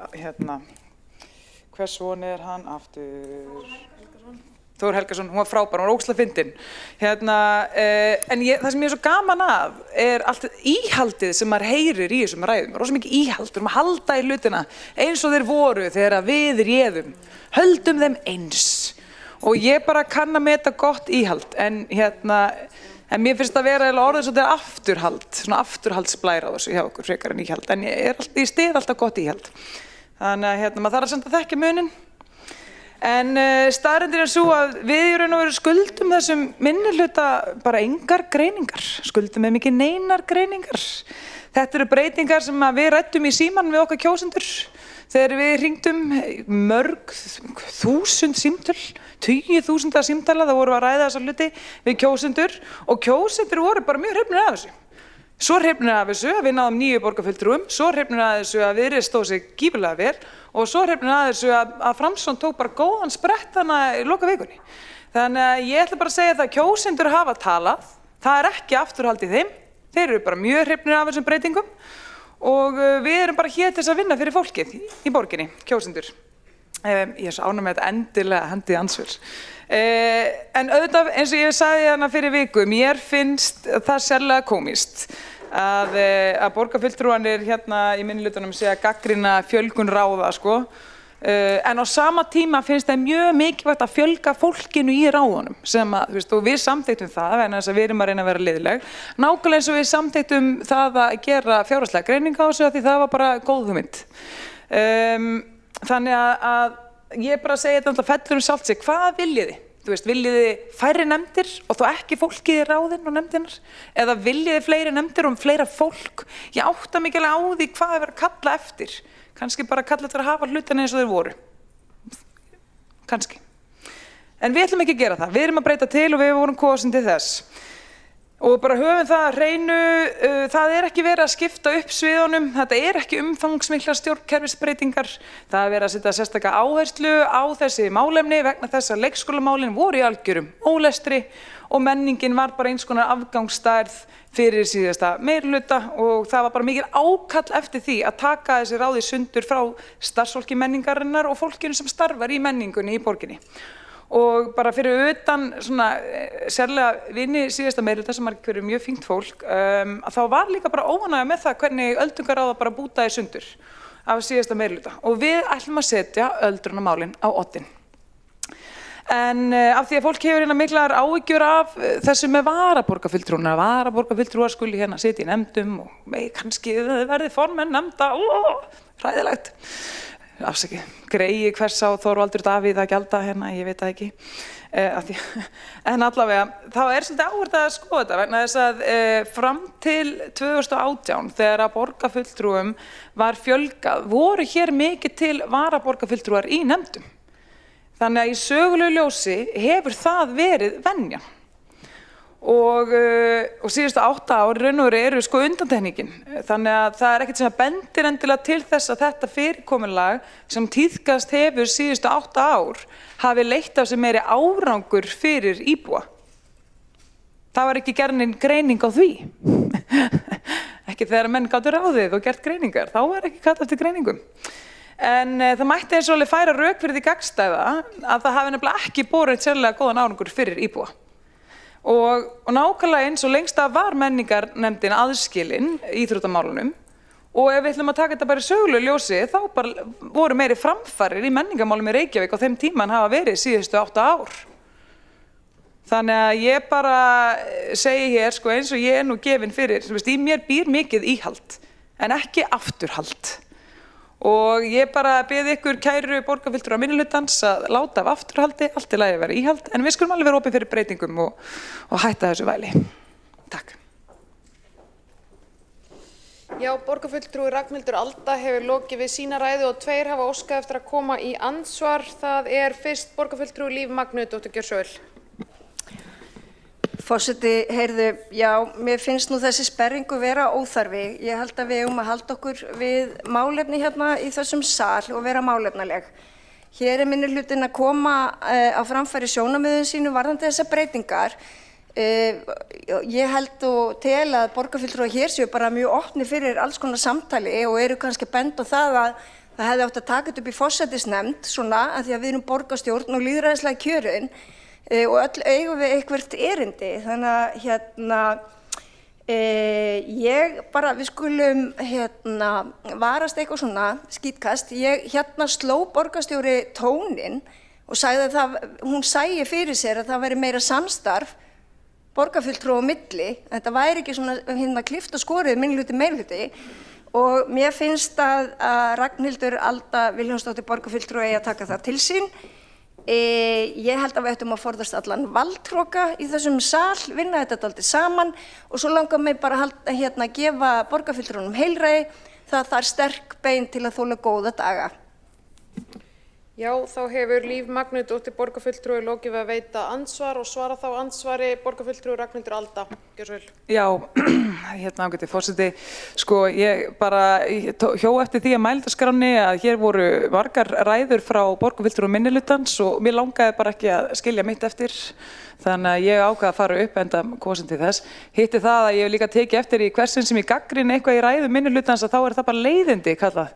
hvers son er hann aftur? Þór Helgason, hún var frábær, hún var ógeðslega fyndin. En það sem ég er svo gaman af er allt íhaldið sem maður heyrir í þessum ræðum. Rosa mikið íhald, að halda í hlutina eins og þeir voru þegar við réðum. Höldum þeim eins. Og ég bara kann að meta gott íhald, en mér finnst það vera orðið svolítið afturhald, svona afturhaldsblær á þessu hjá okkur frekar en íhald, en ég styð alltaf gott íhald. Þannig að maður þarf að senda þekkja munin. En staðreyndin er svo að við í raun og veru skuldum þessum minnihluta bara engar greiningar, skuldum þeim ekki neinar greiningar. Þetta eru breytingar sem við ræddum í símann við okkar kjósendur þegar við hringdum mörg þúsund símtöl, 10.000 símtala, það voru að ræða þessa hluti við kjósendur og kjósendur voru bara mjög hrifnir af þessu. Svo hrifnir af þessu að við náðum 9 borgarfulltrúum, svo hrifnir af þessu að Viðreisn stóð sig gífurlega vel og svo hrifnir af þessu að Framsókn tók bara góðan sprett þarna í lokavikunni. Þannig að ég ætla bara að segja það að kjósendur hafa talað, það er ekki afturhald í þeim, þeir eru bara mjög hrifnir af þessum breytingum og við erum bara hér til þess að vinna fyrir fólkið í borginni, kjósendur. Ég er svo ánægð með þetta endilega hendið ansvar. En auðvitað eins og ég sagði hérna fyrir viku, mér finnst það sérlega komískt að borgarfulltrúarnir hérna í minnihlutanum sé að gagnrýna fjölgun ráða, sko. En á sama tíma finnst það mjög mikilvægt að fjölga fólkinu í ráðunum sem að, og við samþykktum það vegna þess að við erum að reyna að vera liðleg. Nákvæmlega eins og við samþykktum það að gera fjárhagslega greiningu á þessu því það var bara góð hugmynd. Þannig að ég bara segi þetta fellur sjálft sig, hvað viljið þið? Viljið þið færri nefndir og þó ekki fólkið í ráðin og nefndirnar? Eða viljið þið fleiri nefndir og fleira fólk? Ég átta mig alveg á því hvað er verið að kalla eftir. Kannski bara kalla eftir að hafa hlutina eins og þeir voru. Kannski. En við ætlum ekki að gera það. Við erum að breyta til og við vorum kosin til þess. Og bara höfum það að hreinu, það er ekki verið að skipta upp sviðunum, þetta er ekki umfangsmiklar stjórnkerfisbreytingar, það er verið að setja sérstaka áherslu á þessi málefni vegna þess að leikskólamálin voru í algjörum ólestri og menningin var bara eins konar afgangsstærð fyrir síðasta meirihluta og það var bara mikil ákall eftir því að taka þessi ráði sundur frá starfsfólki menningarinnar og fólkinu sem starfar í menningunni í borginni. Og bara fyrir utan svona sérlega vini síðasta meirihluta sem er mjög fínt fólk, þá var líka bara óánægja með það hvernig öldrunarráð bara bútaði sundur af síðasta meirihluta og við ætlum að setja öldrunarmálin á oddinn. En af því að fólk hefur hérna miklar áhyggjur af þessu með varaborgarfulltrúar skuli hérna sitja í nefndum og kannski verði formenn nefnda, hræðilegt. Afsakið, greiði hvers á Þorvaldur Davíð að gjalda hérna, ég veit það ekki. En allavega, þá er svolítið áhugavert að skoða þetta vegna þess að fram til 2018 þegar að borgarfulltrúum var fjölgað, voru hér mikið til varaborgarfulltrúar í nefndum. Þannig að í sögulegu ljósi hefur það verið venjan. Og síðustu 8 ár raun og veru eru sko undantekningin. Þannig að það er ekkert sem að bendir endilega til þess að þetta fyrirkomulag sem tíðkast hefur síðustu 8 ár hafi leitt af sér meiri árangur fyrir íbúa. Það var ekki gerðin greining á því. Ekki þegar menn gátu ráðið og gert greiningar, þá var ekki kallað eftir greiningum. En það mætti eins og alveg færa rök fyrir því gagnstæða að það hafi nefnilega ekki borið sérlega góðan árangur fyrir íbúa. Og nákvæmlega eins og lengst af var menningarnefndin aðskilin íþróttamálunum og ef við ætlum að taka þetta bara í sögulegu ljósi þá bara voru meiri framfarir í menningarmálum í Reykjavík á þeim tíman hafa verið síðustu 8 ár. Þannig að ég bara segi hér sko eins og ég nú gefin fyrir, í mér býr mikið íhald en ekki afturhald. Og ég bara bið ykkur kæru borgarfulltrúar minnihlutans að láta af afturhaldi, allt í lagi að vera íhald, en við skulum alveg vera opið fyrir breytingum og hætta þessu væli. Takk. Já, borgarfulltrúi Ragnhildur Alda hefur lokið við sína ræðu og 2 hafa óskað eftir að koma í andsvar. Það er fyrst borgarfulltrúi Líf Magnúsdóttir, gjörðu svo vel. Forseti, heyrðu, já, mér finnst nú þessi sperringu vera óþarfi. Ég held að við eigum að halda okkur við málefni hérna í þessum sal og vera málefnaleg. Hér er minnihlutinn að koma á framfæri sjónarmiðum sínum varðandi þessar breytingar. Ég held og tel að borgarfulltrúar hér séu bara mjög opni fyrir alls konar samtali og eru kannski bent á það að það hefði átt að taka þetta upp í forsætisnefnd svona, af því að við erum borgarstjórn og lýðræðislega kjörin. og öll eigum við eitthvert erindi. Þannig að við skulum varast eitthvað svona skítkast. Sló borgarstjóri tóninn og sagði að hún sæi fyrir sér að það væri meira samstarf borgarfulltrúa á milli. Þetta væri ekki svona klift og skorið minnihluti meirihluti. Og mér finnst að Ragnhildur Alda Vilhjálmsdóttir borgarfulltrúi eigi að taka það til sín. Ég held að við ættum að forðast allan valdhroka í þessum sal, vinna þetta dálítið saman og svo langar mig bara að gefa borgarfulltrúnum heilræði. Það er sterk bein til að þola góða daga. Já, þá hefur Líf Magnúsdóttir borgarfulltrúi lokið við að veita andsvar og svara þá andsvari borgarfulltrúi Ragnhildur Alda. Gjörðu svo vel. Já, ágæti forseti. Sko, ég bara hjó eftir því að mælendaskránni að hér voru margar ræður frá borgarfulltrúi minnihlutans og mér langaði bara ekki að skilja mitt eftir. Þannig að ég ákvað að fara upp enda kosin til þess. Hitti það að ég hef líka tekið eftir í hversin sem ég gagnrýni eitthvað í ræðu minnihlutans að þá er það bara leiðindi kallað.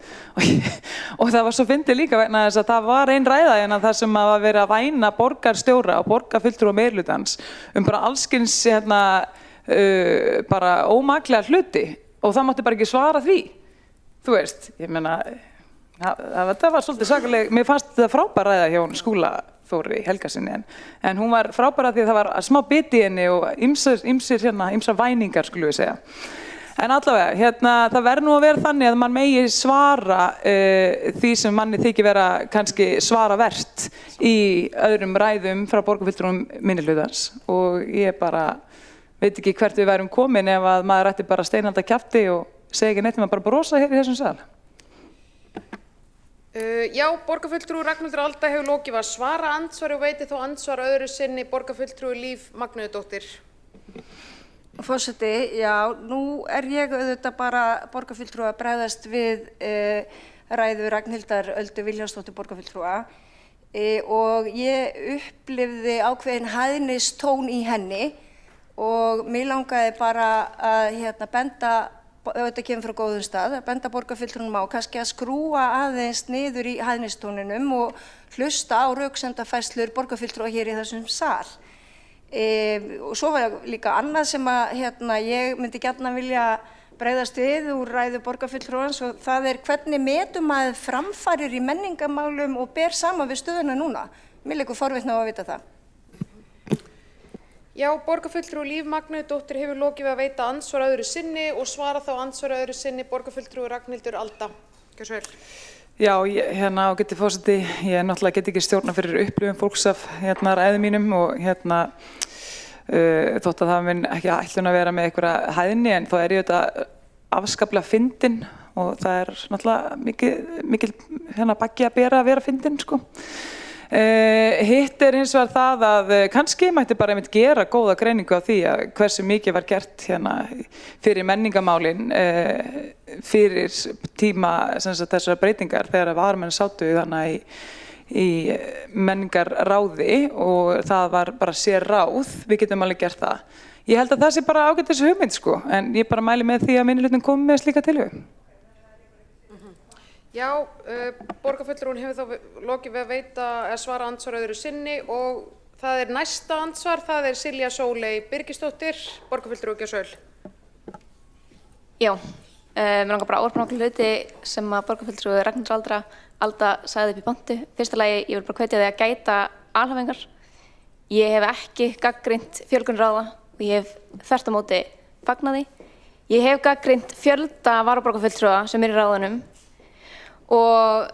Og það var svo fyndið líka vegna þess að það var ein ræða en það sem að vera að væna borgarstjóra og borgarfulltrúa meirihlutans bara allskyns bara ómaklega hluti og það mátti bara ekki svara því. Þú veist, ég meina, það var svolítið sakaleg, mér fannst þetta frábær ræða hjá hún Skúla Þóri Helgasyni en hún var frábæra því að það var smá biti í henni og ýmsar væningar skulum við segja. En allavega, það verður nú að vera þannig að mann megi svara því sem manni þykir vera kannski svaravert í öðrum ræðum frá borgarfulltrúum minnihlutans og ég bara veit ekki hvert við værum komin ef að maður ætti bara steinalda kjafti og segja ekki neitt, maður bara brosa hér í þessum sal. Já, borgarfulltrúi Ragnhildur Alda hefur lokið við að svara andsvari og veiti þó andsvar öðru sinni borgarfulltrúi Líf Magnúsdóttir. Forseti, já, nú ég auðvitað bara borgarfulltrúa að bregðast við ræðu Ragnhildar Öldu Vilhjálmsdóttir borgarfulltrúa og ég upplifði ákveðin hæðnistón í henni og mig langaði bara að benda þetta kemur frá góðum stað, að benda borgarfulltrúnum á kannski að skrúa aðeins niður í hæðnistóninum og hlusta á röksemdafærslur borgarfulltrúa hér í þessum sal. Og svo var líka annað sem að ég myndi gjarnan vilja bregðast við úr ræðu borgarfulltrúans og það hvernig metum maður framfarir í menningarmálum og ber saman við stöðuna núna. Mér leikur forvitni á að vita það. Já, borgarfulltrúi Líf Magnúsdóttir hefur lokið við að veita andsvar öðru sinni og svara þá andsvar öðru sinni borgarfulltrúi Ragnhildur Alda. Gjörðu svo vel. Já, ágæti forseti, ég náttúrulega get ekki stjórna fyrir upplifun fólks af ræðum mínum og þótt að það minn ekki ætlun að vera með einhverja hæðni en þá ég þetta afskaplega fyndin og það náttúrulega mikil baggi að bera að vera fyndin, sko. Hitt hins vegar það að kannski mætti bara einmitt gera góða greiningu á því að hversu mikið var gert fyrir menningamálin fyrir tíma þessara breytingar þegar varamenn sátu í menningarráði og það var bara sér ráð, við getum alveg gert það. Ég held að það sé bara ágætis hugmynd sko, en ég bara mæli með því að minnihlutinn komi með slíka tilhug. Já, borgarfulltrúin hefur þá lokið við að veita að svara andsvar öðru sinni og það næsta andsvar, það Silja Sóley Birgisdóttir, borgarfulltrúi Gjörðu svo vel. Já, mér langar bara að orpa nokkuð hluti sem að borgarfulltrúi Ragnhildur Alda sagði upp í pontu. Fyrsta lagi, ég vil bara hvetja þig að gæta alhæfingar. Ég hef ekki gagnrýnt fjölgun ráða og ég hef þvert á móti fagnað því. Ég hef gagnrýnt fjölda varaborgarfulltrúa sem í ráðunum og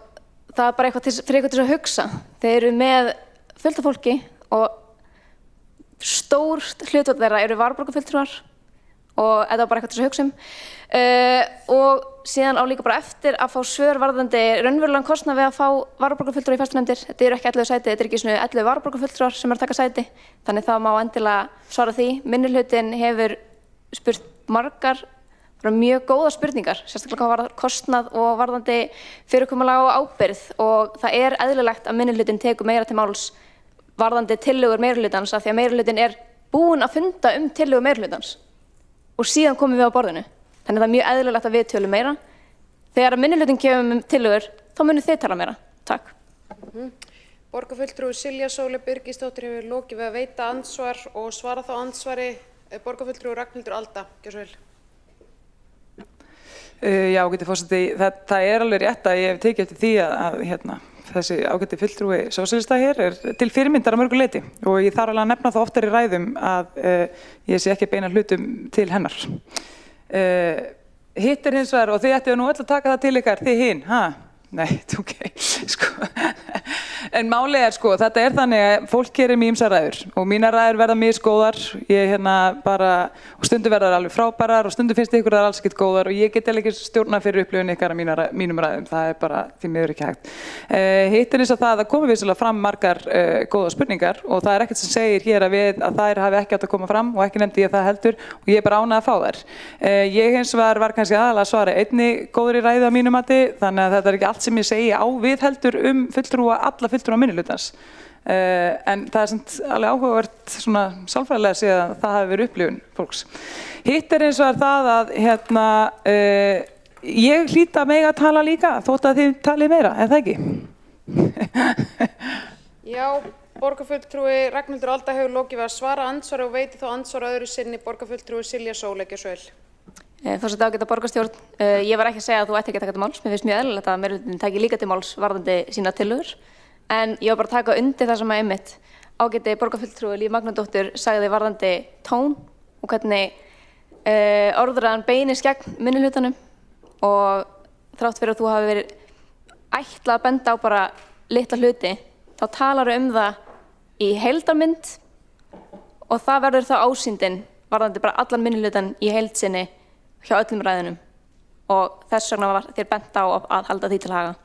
það bara fyrir eitthvað til að hugsa. Þeir eru með fullt af fólki og stór hlutfall þeirra eru varaborgarfulltrúar og þetta var bara eitthvað til að hugsa og síðan á líka bara eftir að fá svör varðandi raunverulegan kostnað við að fá varaborgarfulltrúa í fastanefndir. Þetta eru ekki 11 sæti, þetta er ekki svona 11 varaborgarfulltrúar sem að taka sæti, þannig það má endilega svara því. Minnihlutinn hefur spurt margar mjög góða spurningar, sérstaklega hvað varðar kostnað og varðandi fyrirkomulag og ábyrgð og það eðlilegt að minnihlutinn tekur meira til máls varðandi tillögur meirihlutans af því að meirihlutinn búinn að funda tillögur meirihlutans og síðan komum við á borðinu. Þannig það mjög eðlilegt að við tölum meira. Þegar minnihlutinn kemur tillögur, þá munum þið tala meira. Takk. Borgarfulltrúi Silja Sóley Birgisdóttir hefur lokið við að veita andsvar og svara þá andsvari borgarfulltrúi Ragnhildur Alda. Gjörðu svo vel. Já, ágæti forseti, það alveg rétt að ég hef tekið eftir því að þessi ágæti fulltrúi sósíalista hér til fyrirmyndar að mörgu leyti og ég þarf alveg að nefna það oftar í ræðum að ég sé ekki beina hlutum til hennar. Hitt hins vegar, og þið ættu nú öll að taka það til ykkar, þið hinn, Nei, ok, en málið sko, þetta þannig að fólk gerir mér ýmsar ræður og mínar ræður verða misgóðar, ég og stundum verða alveg frábærar og stundum finnst ykkur það alls ekkert góðar og ég get ekki stjórna fyrir upplifun ykkar að mínum ræðum, það bara því miður ekki hægt. Hitt eins og það komið vissulega fram margar góða spurningar og það ekkert sem segir hér að þær hafi ekki átt að koma fram og ekki nefndi ég það heldur og ég bara ánægð að fá þær. Ég hins var kannski aðalega að svara einni góðri ræðu að mínum mati, þannig að þetta ekki allt sem ég segi á við heldur alla fulltrúa minnihlutans. En það samt alveg áhugavert svona sálfræðilega að segja að það hafi verið upplifun fólks. Hitt eins og það að ég hlýt að mega tala líka þótt að þið talið meira, það ekki? Já, borgarfulltrúi Ragnhildur Alda hefur lokið við að svara andsvari og veiti þá andsvara öðru sinni borgarfulltrúi Silja Sóley. Gjörðu svo vel. Forseti ágæta borgarstjórn, ég var ekki að segja að þú ætti ekki að taka til máls, mér finnst mjög eðlilegt að meirihlutinn taki líka til máls varðandi sína tillögur, en ég var bara að taka undir það sem einmitt ágæti borgarfulltrúi Líf Magnúsdóttir sagði varðandi tón og hvernig orðræðan beinist gegn minnihlutanum og þrátt fyrir að þú hafi verið ætlað að benda á bara litla hluti, þá talar það í heildarmynd og það verður þá ásýndin varðandi bara allan minnihlutan í heild sinni hjá öllum ræðunum og þess vegna var þér bent á að halda því til haga.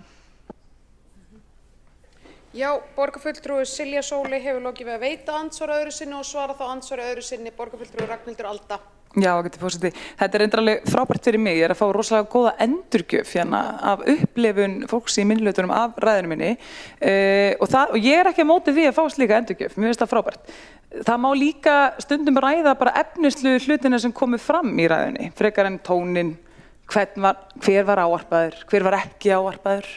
Já, borgarfulltrúi Silja Sóley hefur lokið við að veita andsvara öðru sinni og svara þá andsvara öðru sinni borgarfulltrúi Ragnhildur Alda. Já, ágæti forseti. Þetta reyndar alveg frábært fyrir mig. Ég að fá rosalega góða endurgjöf af upplifun fólks í minnihlutunum af ræðunum minni og ég ekki á móti því að fá slíka endurgjöf. Mér finnst það frábært. Það má líka stundum ræða bara efnislu hlutina sem komu fram í ræðunni, frekar en tónin, hver var ávarpaður, hver var ekki ávarpaður.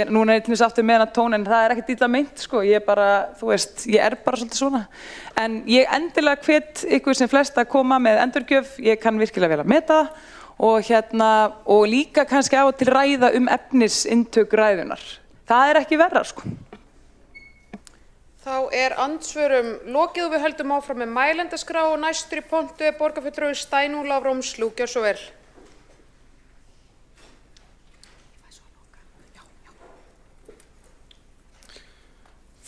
Núna ég til þess aftur með tón en það ekkert illa meint sko, ég bara svolítið svona. En ég endilega hvet ykkur sem flest að koma með endurgjöf, ég kann virkilega vel að meta og líka kannski á til ræða efnisintök ræðunar. Það ekki verra sko. Þá andsvörum lokið og við höldum áfram með mælendaskrá og næstur í pontu borgarfulltrúi Stein Ólaf Romslú. Gjörðu svo vel.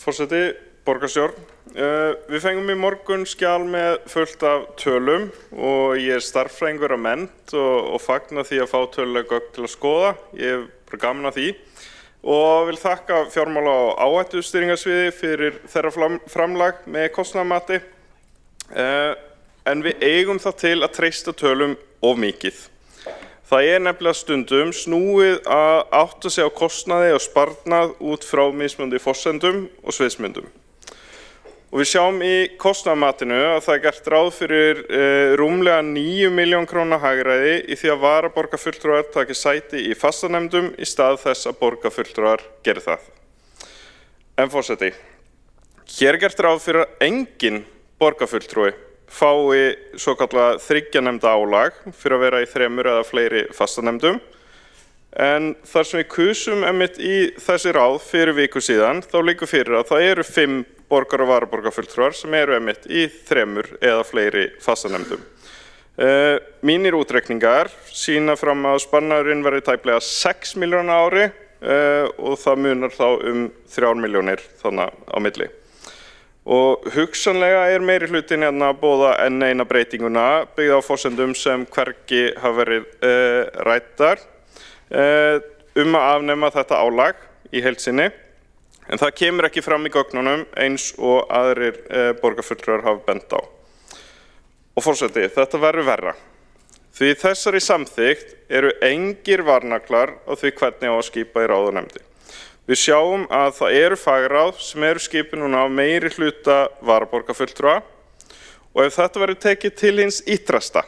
Forseti, borgarstjórn. Við fengum í morgun skjal með fullt af tölum og ég starffræðingur að mennt og fagna því að fá töluleg gögn til að skoða. Ég bara gaman að því og vil þakka fjármála- og áhættustýringarsviði fyrir þeirra framlag með kostnaðarmati. En við eigum það til að treysta tölum of mikið. Það nefnilega stundum snúið að átta sig á kostnaði og sparnað út frá mismunandi forsendum og sviðsmyndum. Og við sjáum í kostnaðarmatinu að það gert ráð fyrir rúmlega 9 milljón króna hagræði í því að varaborgarfulltrúar taki sæti í fastanefndum í stað þess að borgarfulltrúar geri það. En forseti, hér gert ráð fyrir að engin borgarfulltrúi fái svokallað þriggjanemnda álag fyrir að vera í 3 eða fleiri fastanefndum. En þar sem við kusum einmitt í þessi ráð fyrir viku síðan, þá liggur fyrir að það eru 5 borgar- og varaborgarfulltrúar sem eru einmitt í 3 eða fleiri fastanefndum. Mínir útreikningar sýna fram að sparnaðurinn verði tæplega 6 milljóna á ári og það munar þá 3 milljónir þannig á milli. Og hugsanlega meiri hlutin að boða enn eina breytinguna byggð á forsendum sem hvergi hafa verið ræddar að afnema þetta álag í heild sinni. En það kemur ekki fram í gögnunum eins og aðrir borgarfulltrúar hafa bent á. Og forseti, þetta verður verra. Því þessari samþykkt eru engir varnaglar á því hvernig á að skipa í ráð og nefndi. Við sjáum að það eru fagráð sem eru skipið núna á meiri hluta varaborgarfulltrúa og ef þetta verður tekið til hins ýtrasta,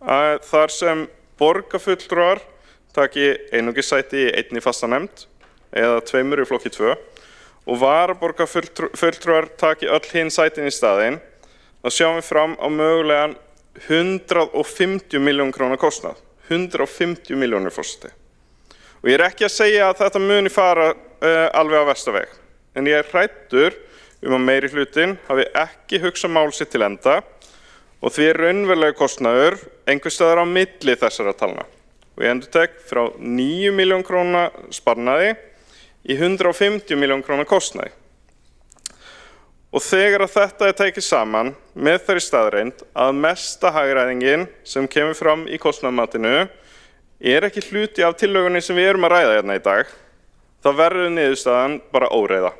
þar sem borgarfulltrúar taki einungis sæti í einni fastanefnd eða 2 í flokki 2 og varaborgarfulltrúar taki öll hin sætin í staðinn, þá sjáum við fram á mögulegan 150 milljón króna kostnað. 150 milljónir, forseti. Og ég ekki að segja að þetta muni fara alveg á versta veg, en ég hræddur að meiri hlutinn hafi ekki hugsað mál sitt til enda og því raunverulegur kostnaður einhvers staðar á milli þessara talna. Og ég endurtek frá 9 milljón króna sparnaði í 150 milljón króna kostnaði. Og þegar að þetta tekið saman með þeirri staðreind að mesta hagræðingin sem kemur fram í kostnaðarmatinu ekki hluti af tillögunni sem við erum að ræða hérna í dag, þá verður niðurstaðan bara óreiða.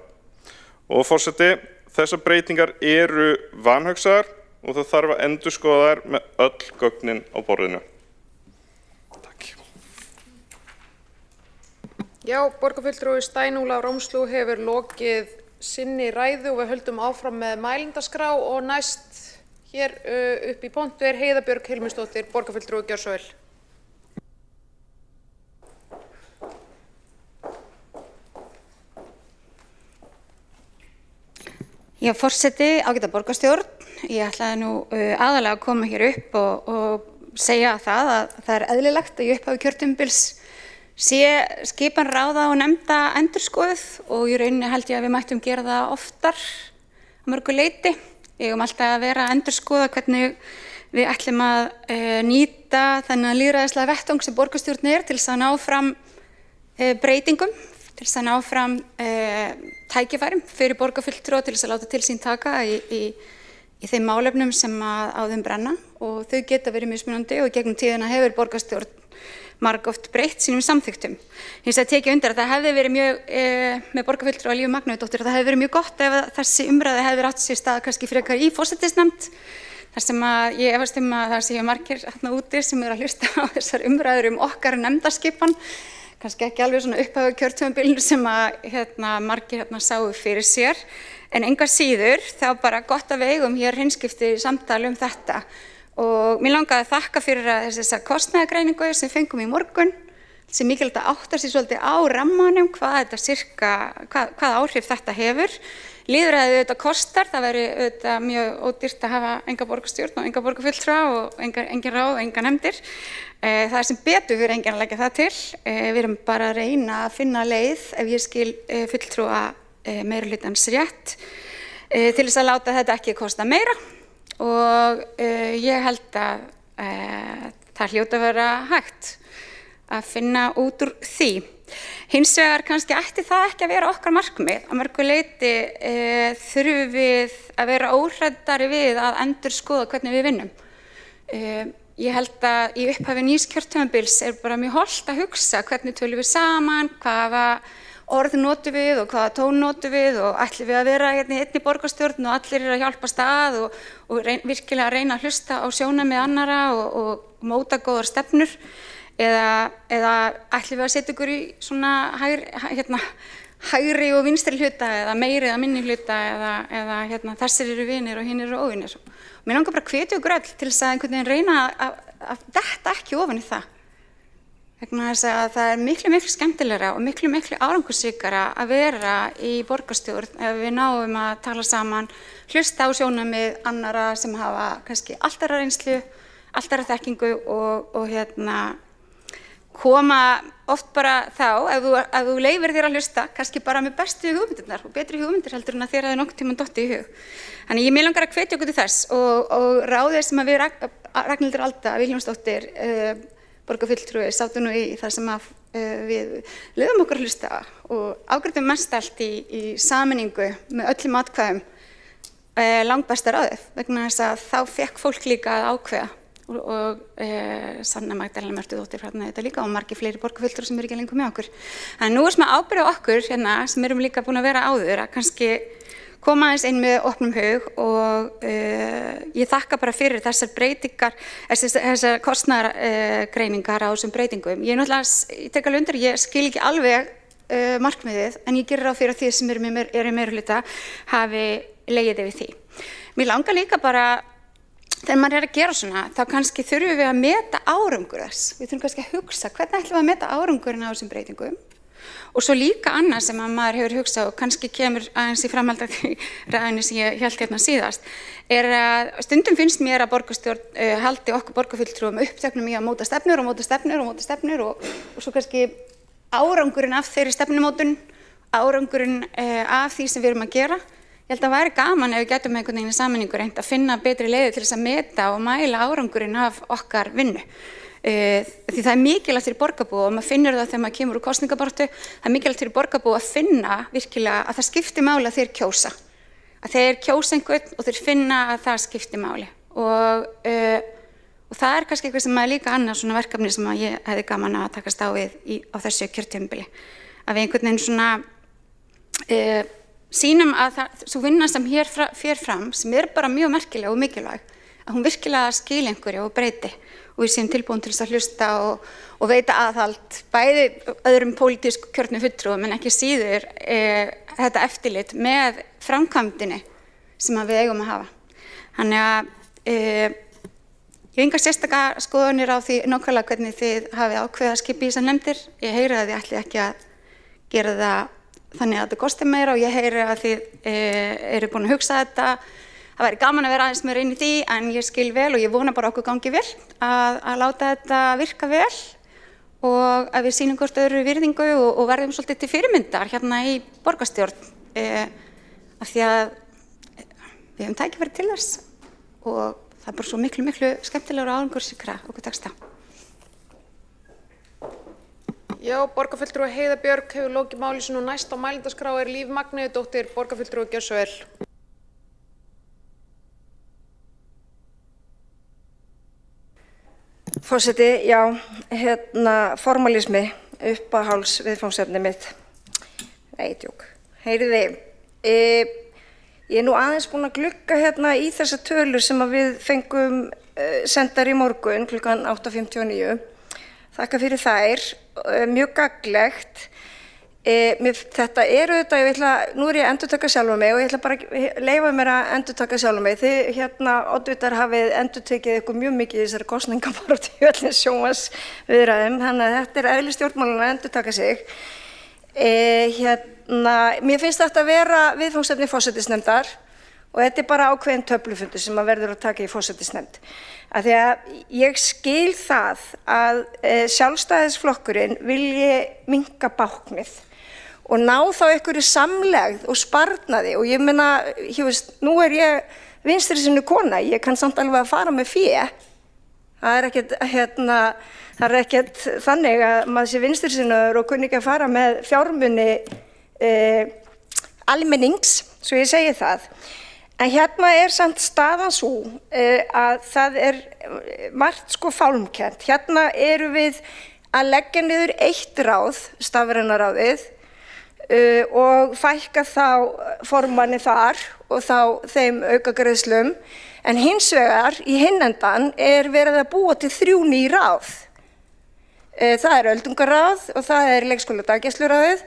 Og forseti, þessar breytingar eru vanhugsaðar og það þarf að endurskoða þær með öll gögnin á borðinu. Takk. Já, borgarfulltrúi Steinunn Rómslú hefur lokið sinni ræðu og við höldum áfram með mælendaskrá og næst hér upp í pontu Heiða Björg Hilmisdóttir, borgarfulltrúi, gjörðu svo vel. Já, forseti, ágæta borgarstjórn. Ég ætlaði nú aðalega að koma hér upp og segja það að það er eðlilegt að í upphafi kjörtímabils sé skipan ráða og nefnda endurskoðuð og í rauninni held ég að við mættum gera það oftar á mörgu leyti. Við eigum alltaf að vera að endurskoða hvernig við ætlum að nýta þennan lýðræðislega vettvang sem borgarstjórn til þess að ná fram breytingum, til þess að ná fram tækifærum fyrir borgarfulltrúa til þess að láta til sín taka í þeim málefnum sem á þeim brenna og þau geta verið mismunandi og gegnum tíðina hefur borgarstjórn margoft breytt sínum samþykktum. Hins vegar tek ég undir að það hefði verið mjög, með borgarfulltrúa Lífu Magnúsdóttur, það hefði verið mjög gott ef þessi umræða hefði átt sér stað kannski frekar í forsætisnefnd, þar sem að ég efast að það séu margir þarna úti sem eru að hlusta á þessar umræður okkar nefndaskipan, kannski ekki alveg svona upphafi kjörtímabilinu sem að margir sáu fyrir sér, en engar síður þá bara gott að við eigum hér hreinskipti samtal þetta. Og mér langaði að þakka fyrir að þessa kostnaðargreiningu sem fengum í morgun, sem mikilvægt að átta sig svolítið á rammanum hvað áhrif þetta hefur. Lýðræðið auðvitað kostar, það væri auðvitað mjög ódýrt að hafa enga borgarstjórn og enga borgarfulltrúa og engin ráð og enga nefndir. Það sem betur fyrir enginn að leggja það til. Við erum bara að reyna að finna leið, ef ég skil fulltrúa meirihlutans rétt, til þess að láta þetta ekki kosta meira og ég held að það hljóta að vera hægt að finna út úr því. Hins vegar kannski ætti það ekki að vera okkar markmið. Að mörgu leyti þurfum við að vera óhræddari við að endurskoða hvernig við vinnum. Ég held að í upphafi nýs kjörtímabils bara mjög hollt að hugsa hvernig tölum við saman, hvaða orð notum við og hvaða tón notum við og ætlum við að vera hérna í einni borgarstjórn og allir eru að hjálpast að og virkilega að reyna að hlusta á sjónarmið annarra og móta góðar stefnur. Eða ætlum við að setja ykkur í svona hægri og vinstri hluta eða meiri eða minni hluta eða þessir eru vinir og hinn eru óvinir. Mér langar bara að hvetja ykkur öll til þess að einhvern veginn reyna að detta ekki ofan í það. Vegna þess að það er miklu skemmtilegra og miklu árangursríkara að vera í borgarstjórn ef við náum að tala saman, hlusta á sjónarmið annarra sem hafa kannski allt aðra reynslu, allt aðra þekkingu og koma oft bara þá, ef þú leyfir þér að hlusta, kannski bara með bestu hugmyndirnar og betri hugmyndir heldur en að þér hafi nokkuð tímann dottið í hug. Þannig ég mig langar að hvetja okkur til þess og ráðið sem að við Ragnhildur Alda Vilhjálmsdóttir, borgarfulltrúi, sátum nú í það sem að við leyfum okkur að hlusta og afgreiddum mestallt í sameiningu með öllum atkvæðum langbesta ráðið, vegna þess að þá fékk fólk líka að ákveða og Sanna Magdalena Mörtudóttir hérna þetta líka og margir fleiri borgarfulltrúar sem eru ekki lengur með okkur. Þannig nú smá ábyrgð á okkur hérna sem erum líka búin að vera áður að kannski koma aðeins inn með opnum hug og ég þakka bara fyrir þessar breytingar, þessar kostnaðargreiningar á þessum breytingum. Ég tek alveg undir, ég skil ekki alveg markmiðið en ég gerir ráð fyrir að því sem eru meirihluta hafi legið yfir því. Mér langar líka bara þegar maður að gera svona, þá kannski þurfum við að meta árangur þess. Við þurfum kannski að hugsa hvernig ætlum við að meta árangurinn á þessum breytingum Og svo líka annað sem að maður hefur hugsað og kannski kemur aðeins í framhald af því ræðinu sem ég hélt hérna síðast, að stundum finnst mér að borgarstjórn haldi okkur borgarfulltrúum uppteknum í að móta stefnur og svo kannski árangurinn af þeirri stefnumótun, árangurinn af því sem við erum að gera. Ég held að væri gaman ef við gætum einhvern veginn í sameiningu reynt að finna betri leiðir til þess að meta og mæla árangurinn af okkar vinnu. Því það mikilvægt fyrir borgarbúa og maður finnur það þegar maður kemur úr kosningabaráttu, það mikilvægt fyrir borgarbúa að finna virkilega að það skiptir máli að þeir kjósa. Að þeir kjósa einhvern og þeir finna að það skiptir máli. Og það kannski eitthvað sem er líka annað svona verkefni sem ég hefði gaman að takast á við á þessu kjörtímabili. Að við einhvern veginn svona sýnum að svo vinna sem hér fer fram, sem bara mjög merkileg og mikilvæg, að hún virkilega skili einhverju og breyti. Og við séum tilbúin til þess að hlusta og veita aðhald bæði öðrum pólitísku kjörnum fulltrúum en ekki síður þetta eftirlit með framkvæmdinni sem við eigum að hafa. Þannig að ég hef engar sérstaka skoðanir á því nákvæmlega hvernig þið hafið ákveðið að skipa í þessar nefndir. Ég heyri að þið ætli ekki að gera það þannig að þetta kosti meira og ég heyri að þið eru búin að hugsa þetta. Það væri gaman að vera aðeins meira inn í því en ég skil vel og ég vona bara okkur gangi vel að láta þetta virka vel og að við sýnum hvort öðru virðingu og verðum svolítið til fyrirmyndar hérna í borgarstjórn af því að við höfum tækifæri til þess og það er bara svo miklu skemmtilegur árangursríkara okkur tekst það. Já, borgarfulltrúi Heiða Björg hefur lokið máli sínu og næst á mælendaskrá er Líf Magneiðudóttir, borgarfulltrúi gjörðu svo vel. Forseti, já, formalismi, uppáhalds viðfangsefni mitt. Nei, djók. Heyriði, ég er nú aðeins búin að glugga í þessar tölur sem við fengum sendar í morgun klukkan 8:59. Þakka fyrir þær, mjög gagnlegt. Þetta auðvitað, nú er ég að endurtaka sjálfa mig og ég ætla bara að leyfa mér að endurtaka sjálfa mig. Þið oddvitar hafið endurtekið ykkur mjög mikið í þessari kosningabaráttu í öllum sjónvarpsviðræðum, þannig að þetta er eðli stjórnmálanna að endurtaka sig. Mér finnst þetta að vera viðfangsefni forsætisnefndar og þetta er bara ákveðin töflufundur sem að verður að taka í forsætisnefnd. Af því að ég skil það að Sjálfstæðisflokkurinn vilji minnka báknið og ná þá einhverju samlegð og sparnaði og ég meina, nú er ég vinstrisinnu kona, ég kann samt alveg að fara með fé. Það er ekkert þannig að maður sé vinstrisinnuður og kunni ekki að fara með fjármuni almennings, svo ég segi það. En hérna er samt staðan svo að það er margt fálmkennt. Hérna eru við að leggja niður eitt ráð, stafræna ráðið, og fækka þá formanni þar og þá þeim aukagreiðslum. En hins vegar í hinn endan er verið að búa til 3 ný ráð. Það er öldungaráð og það er leikskóla- og daggæsluráðið.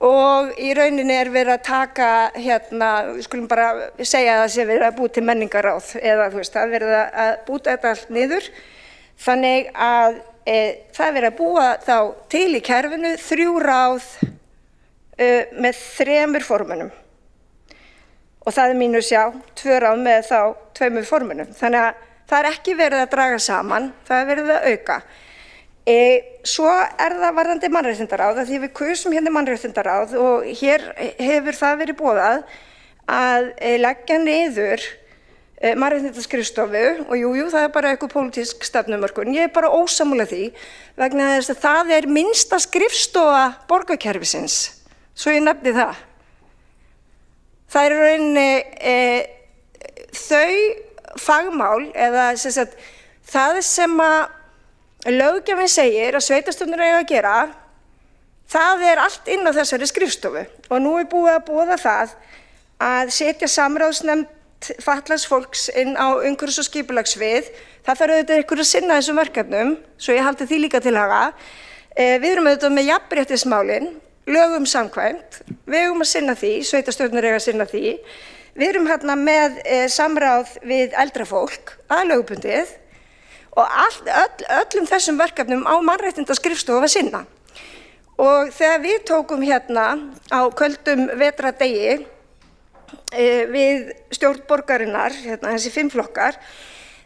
Og í rauninni er verið að taka, við skulum bara segja að það sé verið að búa til menningaráð eða það er verið að búta þetta allt niður. Þannig að það er verið að búa þá til í kerfinu 3 ráð með 3 formönnum. Og það er mínus 2 ráð með þá 2 formönnum. Þannig að það er ekki verið að draga saman, það er verið að auka. Svo er það varðandi mannréttindaráð, því við kusum hérna mannréttindaráð og hér hefur það verið boðað að leggja niður mannréttindaskrifstofu og jú, það er bara eitthvað pólitísk stefnumörkun. Ég er bara ósammála því vegna þess að það er minnsta skrifstofa borgarkerfisins, svo ég nefni það. Það er í rauninni þau fagmál eða það sem að löggjafinn segir að sveitarstjórnir eiga að gera, það er allt inn á þessari skrifstofu og nú er búið að boða það að setja samráðsnefnd fatlaðs fólks inn á umhverfis- og skipulagssvið. Það þarf auðvitað ykkur að sinna þessum verkefnum, svo ég haldi því líka til haga. Við erum auðvitað með jafnréttismálin, lögum samkvæmt, við eigum að sinna því, sveitarstjórnir eiga að sinna því. Við erum hérna með samráð við eldra fólk, að lögbundið. Og öllum þessum verkefnum á mannréttindaskrifstofu að sinna. Og þegar við tókum hérna á köldum vetradegi við stjórn borgarinnar, hérna þessi 5 flokkar,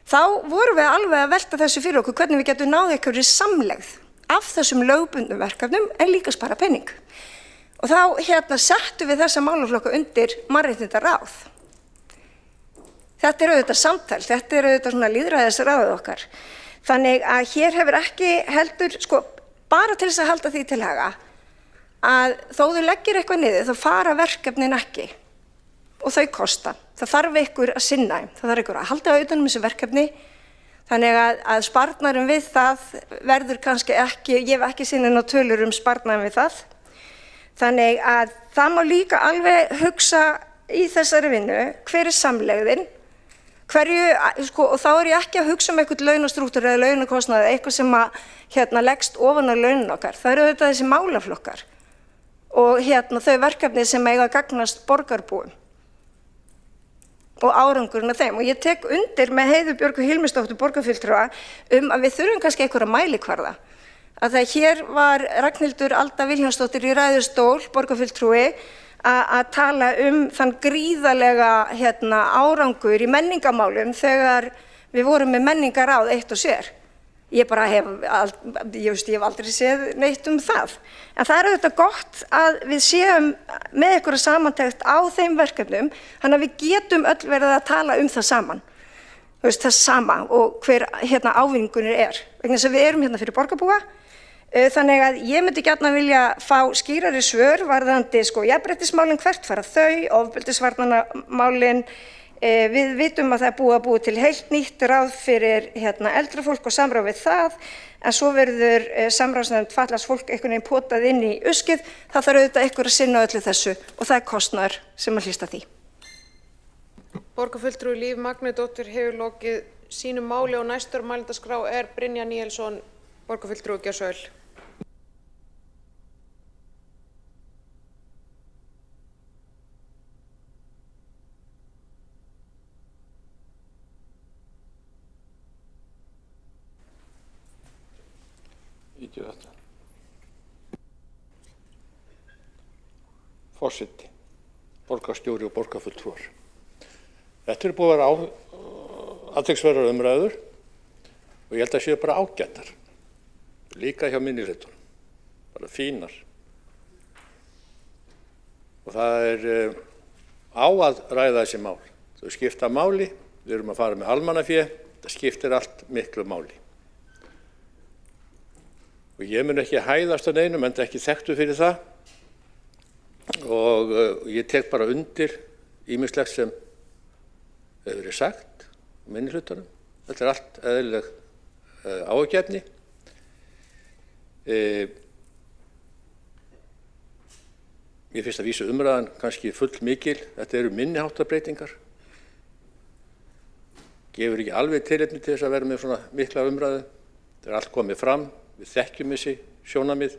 þá vorum við alveg að velta þessu fyrir okkur hvernig við getum náð einhverju samlegð af þessum lögbundnum verkefnum en líka spara penning. Og þá hérna settum við þessa málaflokka undir mannréttindaráð. Þetta auðvitað samtal, þetta auðvitað svona lýðræðisráðið okkar. Þannig að hér hefur ekki heldur, sko, bara til þess að halda því til haga, að þó þú leggir eitthvað niður, þá fara verkefnin ekki og þau kosta. Það þarf ykkur að sinna þeim, það þarf ykkur að halda utan þessu verkefni, þannig að sparnarum við það verður kannski ekki, ég hef ekki sinna tölur sparnarum við það. Þannig að það má líka alveg hugsa í þessari vinnu, hver samlegðin, sko, og þá ég ekki að hugsa eitthvað launastrúktúr eða launakostnað eða eitthvað sem að leggst ofan á launin okkar. Það auðvitað þessi málaflokkar og þau verkefni sem eiga að gagnast borgarbúum og árangurinn af þeim. Og ég tek undir með Heiðu Björgu Hilmisdóttur borgarfulltrúa að við þurfum kannski einhverja mælikvarða. Að það hér var Ragnhildur Alda Vilhjálmsdóttir í ræðustól borgarfulltrúi að tala þann gríðarlega árangur í menningamálum þegar við vorum með menningaráð eitt og sér. Ég hef aldrei séð neitt það. En það auðvitað gott að við séum með einhverja samantekt á þeim verkefnum, þannig að við getum öll verið að tala það saman. Það sama og hver ávinningur vegna þess að við erum hérna fyrir borgarbúa. Þannig að ég myndi gjarnan vilja fá skýrari svör varðandi jafnréttismálin, hvert fara þau, ofbeldisvarnamálin. Við vitum að það búið að búa til heilt nýtt ráð fyrir eldra fólk og samráð við það, en svo verður samráðsnefnd fatlaðs fólk einhvern veginn potað inn í uskið. Það þarf auðvitað einhver að sinna öllu þessu og það kostnaður sem hlýst af því. Borgarfulltrúi Líf Magnúsdóttir hefur lokið sínu máli og næstur á mælendaskrá Brynjar Níelsson, borgarfulltrúi Gjörsöl. Forseti, borgarstjóri og borgarfulltrúar. Þetta búið að vera athyglisverðar umræður og ég held að séu bara ágætar. Líka hjá minnihlutunum, bara fínar. Og það á að ræða þessi mál. Þau skipta máli, við erum að fara með almannafé, það skiptir allt miklu máli. Og ég mun ekki hæðast að neinum, enda ekki þekktur fyrir það. Og ég tek bara undir ýmislegt sem hefur verið sagt minnihlutunum. Þetta allt eðlileg áhyggjuefni. Mér finnst að vísu umræðan kannski full mikil. Þetta eru minniháttarbreytingar. Gefur ekki alveg tilefni til þess að vera með svona mikla umræðu. Þetta allt komið fram, við þekkjum þessi sjónarmið.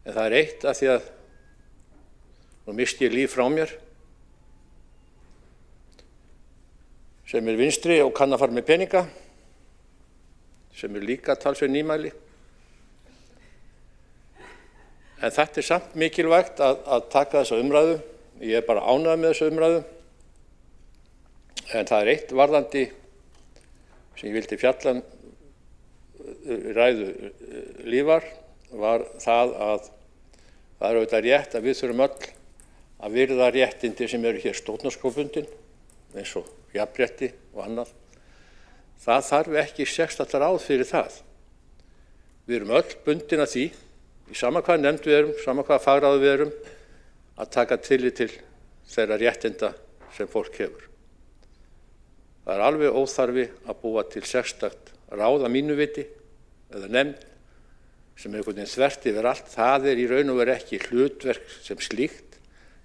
En það eitt af því að nú misti ég Líf frá mér, sem vinstri og kann að fara með peninga, sem líka talsverð nýmæli. En þetta samt mikilvægt að taka þessa umræðu. Ég bara ánægður með þessa umræðu. En það eitt varðandi sem ég vildi fjalla ræðu Lífar, var það að það auðvitað rétt að við þurfum öll að virða réttindi sem eru hér stjórnarskrárbundin, eins og jafnrétti og annað. Það þarf ekki sérstakt ráð fyrir það. Við erum öll bundin að því, í sama hvað nefnd við erum, sama hvað fagráð við erum, að taka tillit til þeirra réttinda sem fólk hefur. Það alveg óþarfi að búa til sérstakt ráð að mínu viti, eða nefnd, sem einhvern veginn þvert yfir allt. Það í raun og veru ekki hlutverk sem slíkt,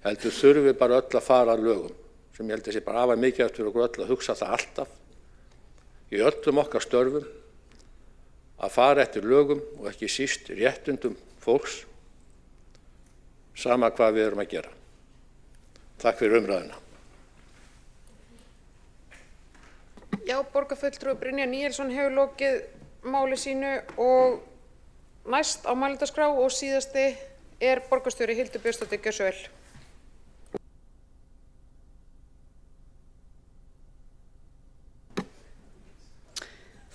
heldur þurfum við bara öll að fara að lögum, sem ég held að sé bara afar mikilvægt fyrir okkur öll að hugsa það alltaf, í öllum okkar störfum, að fara eftir lögum og ekki síst réttindum fólks, sama hvað við erum að gera. Takk fyrir umræðuna. Já, borgarfulltrúi Brynjar Níelsson hefur lokið máli sínu og næst á mælendaskrá og síðasti er borgarstjóri Hildur Björnsdóttir. Gjörðu svo vel.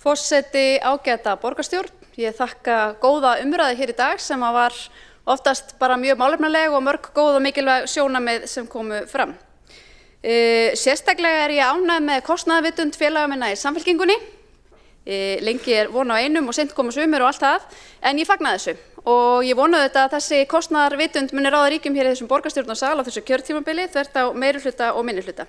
Forseti, ágæta borgarstjórn, ég þakka góða umræðu hér í dag sem var oftast bara mjög málefnaleg og mörg góð og mikilvæg sjónarmið sem komu fram. Sérstaklega er ég ánægð með kostnaðarvitund félaga minna í Samfylkingunni. Lengi er von á einum og seint koma sumir og allt það, en ég fagna þessu og ég vona auðvitað að þessi kostnaðarvitund muni ráða ríkjum hér í þessum borgarstjórnarsal á þessu kjörtímabili þvert á meirihluta og minnihluta.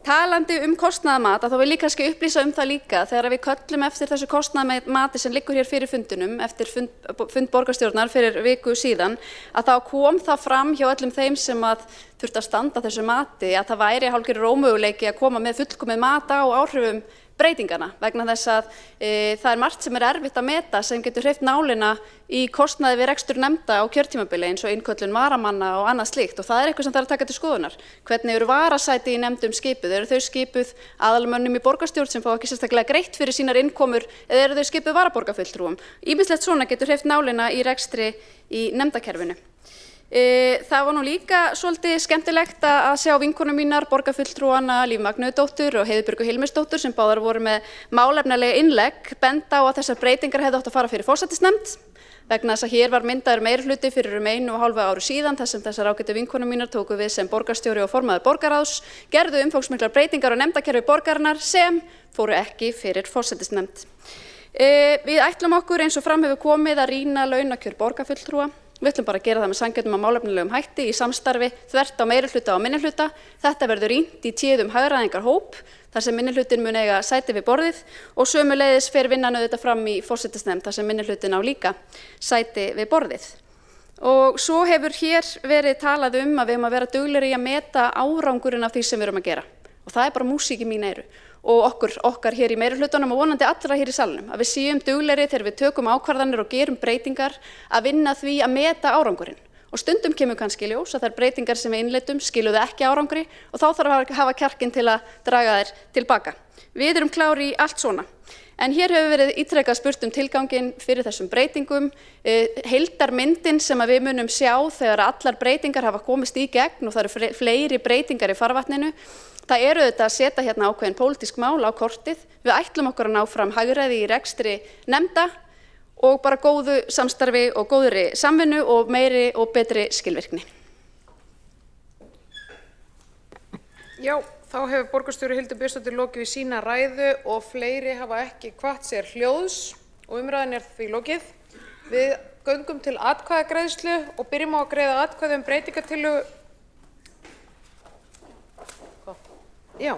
Talandi kostnaðarmat, þá vil ég kannski upplýsa það líka þegar við köllum eftir þessu kostnaðarmati sem liggur hér fyrir fundinum, eftir fund borgarstjórnar fyrir viku síðan, að þá kom það fram hjá öllum þeim sem þurftu að standa þessu mati að það væri hálfgerður ómöguleiki að koma með fullkomið mat á áhrifum breytingana vegna þess að það er margt sem er erfitt að meta sem getur hreyft nálina í kostnaði við rekstur nefnda á kjörtímabili eins og innköllun varamanna og annað slíkt og það er eitthvað sem þarf að taka til skoðunar. Hvernig eru varasæti í nefndum skipuð? Eru þau skipuð aðalmönnum í borgarstjórn sem fá ekki sérstaklega greitt fyrir sínar innkomur eða eru þau skipuð varaborgarfulltrúum? Ýmislegt svona getur hreyft nálina í rekstri í nefndakerfinu. Það var nú líka svolítið skemmtilegt að sjá vinkonur mínar, borgarfulltrúana Líf Magnúðardóttur og Heiðbjörgu Hilmisdóttur sem báðar voru með málefnalega innlegg benda á að þessar breytingar hefðu átt að fara fyrir forsætisnefnd vegna þess að hér var myndaður meirihluti fyrir 1,5 ári síðan þar sem þessar ágætu vinkonur mínar tóku við sem borgarstjóri og formaður borgarráðs, gerðu umfangsmiklar breytingar á nefndakerfi borgarinnar sem fóru ekki fyrir forsætisnefnd. Við ætlum okkur eins og fram hefur komið að rýna launakjör borgarfulltrúa. Við ætlum bara að gera það með sanngjörnum og málefnalegum hætti í samstarfi þvert á meirihluta og minnihluta. Þetta verður rýnt í tíðum hagræðingarhóp þar sem minnihlutinn mun eiga sæti við borðið og sömuleiðis fer vinnan auðvitað fram í forsætisnefnd þar sem minnihlutinn á líka sæti við borðið. Og svo hefur hér verið talað að við eigum að vera duglegri í að meta árangurinn af því sem við erum að gera. Og það er bara músík í mín eyru. Og okkar hér í meirihlutanum og vonandi allra hér í salnum, að við séum duglegri þegar við tökum ákvarðanir og gerum breytingar að vinna því að meta árangurinn. Og stundum kemur kannski í ljós að þær breytingar sem við innleiddum skiluðu ekki árangri og þá þarf að hafa kjarkinn til að draga þær tilbaka. Við erum klári í allt svona. En hér hefur verið ítrekað spurt tilganginn fyrir þessum breytingum, heildarmyndin sem við munum sjá þegar allar breytingar hafa komist í gegn og það eru fleiri breytingar í farvatninu. Það eru auðvitað að setja hérna ákveðin pólitísk mál á kortið. Við ætlum okkur að ná fram hagræði í rekstri nefnda og bara góðu samstarfi og góðri samvinnu og meiri og betri skilvirkni. Já, þá hefur borgarstjóri Hildur Björnsdóttir lokið við sína ræðu og fleiri hafa ekki hvatt sér hljóðs og umræðan er því lokið. Við göngum til atkvæðagreiðslu og byrjum á að greiða atkvæði breytingartillögu. Já.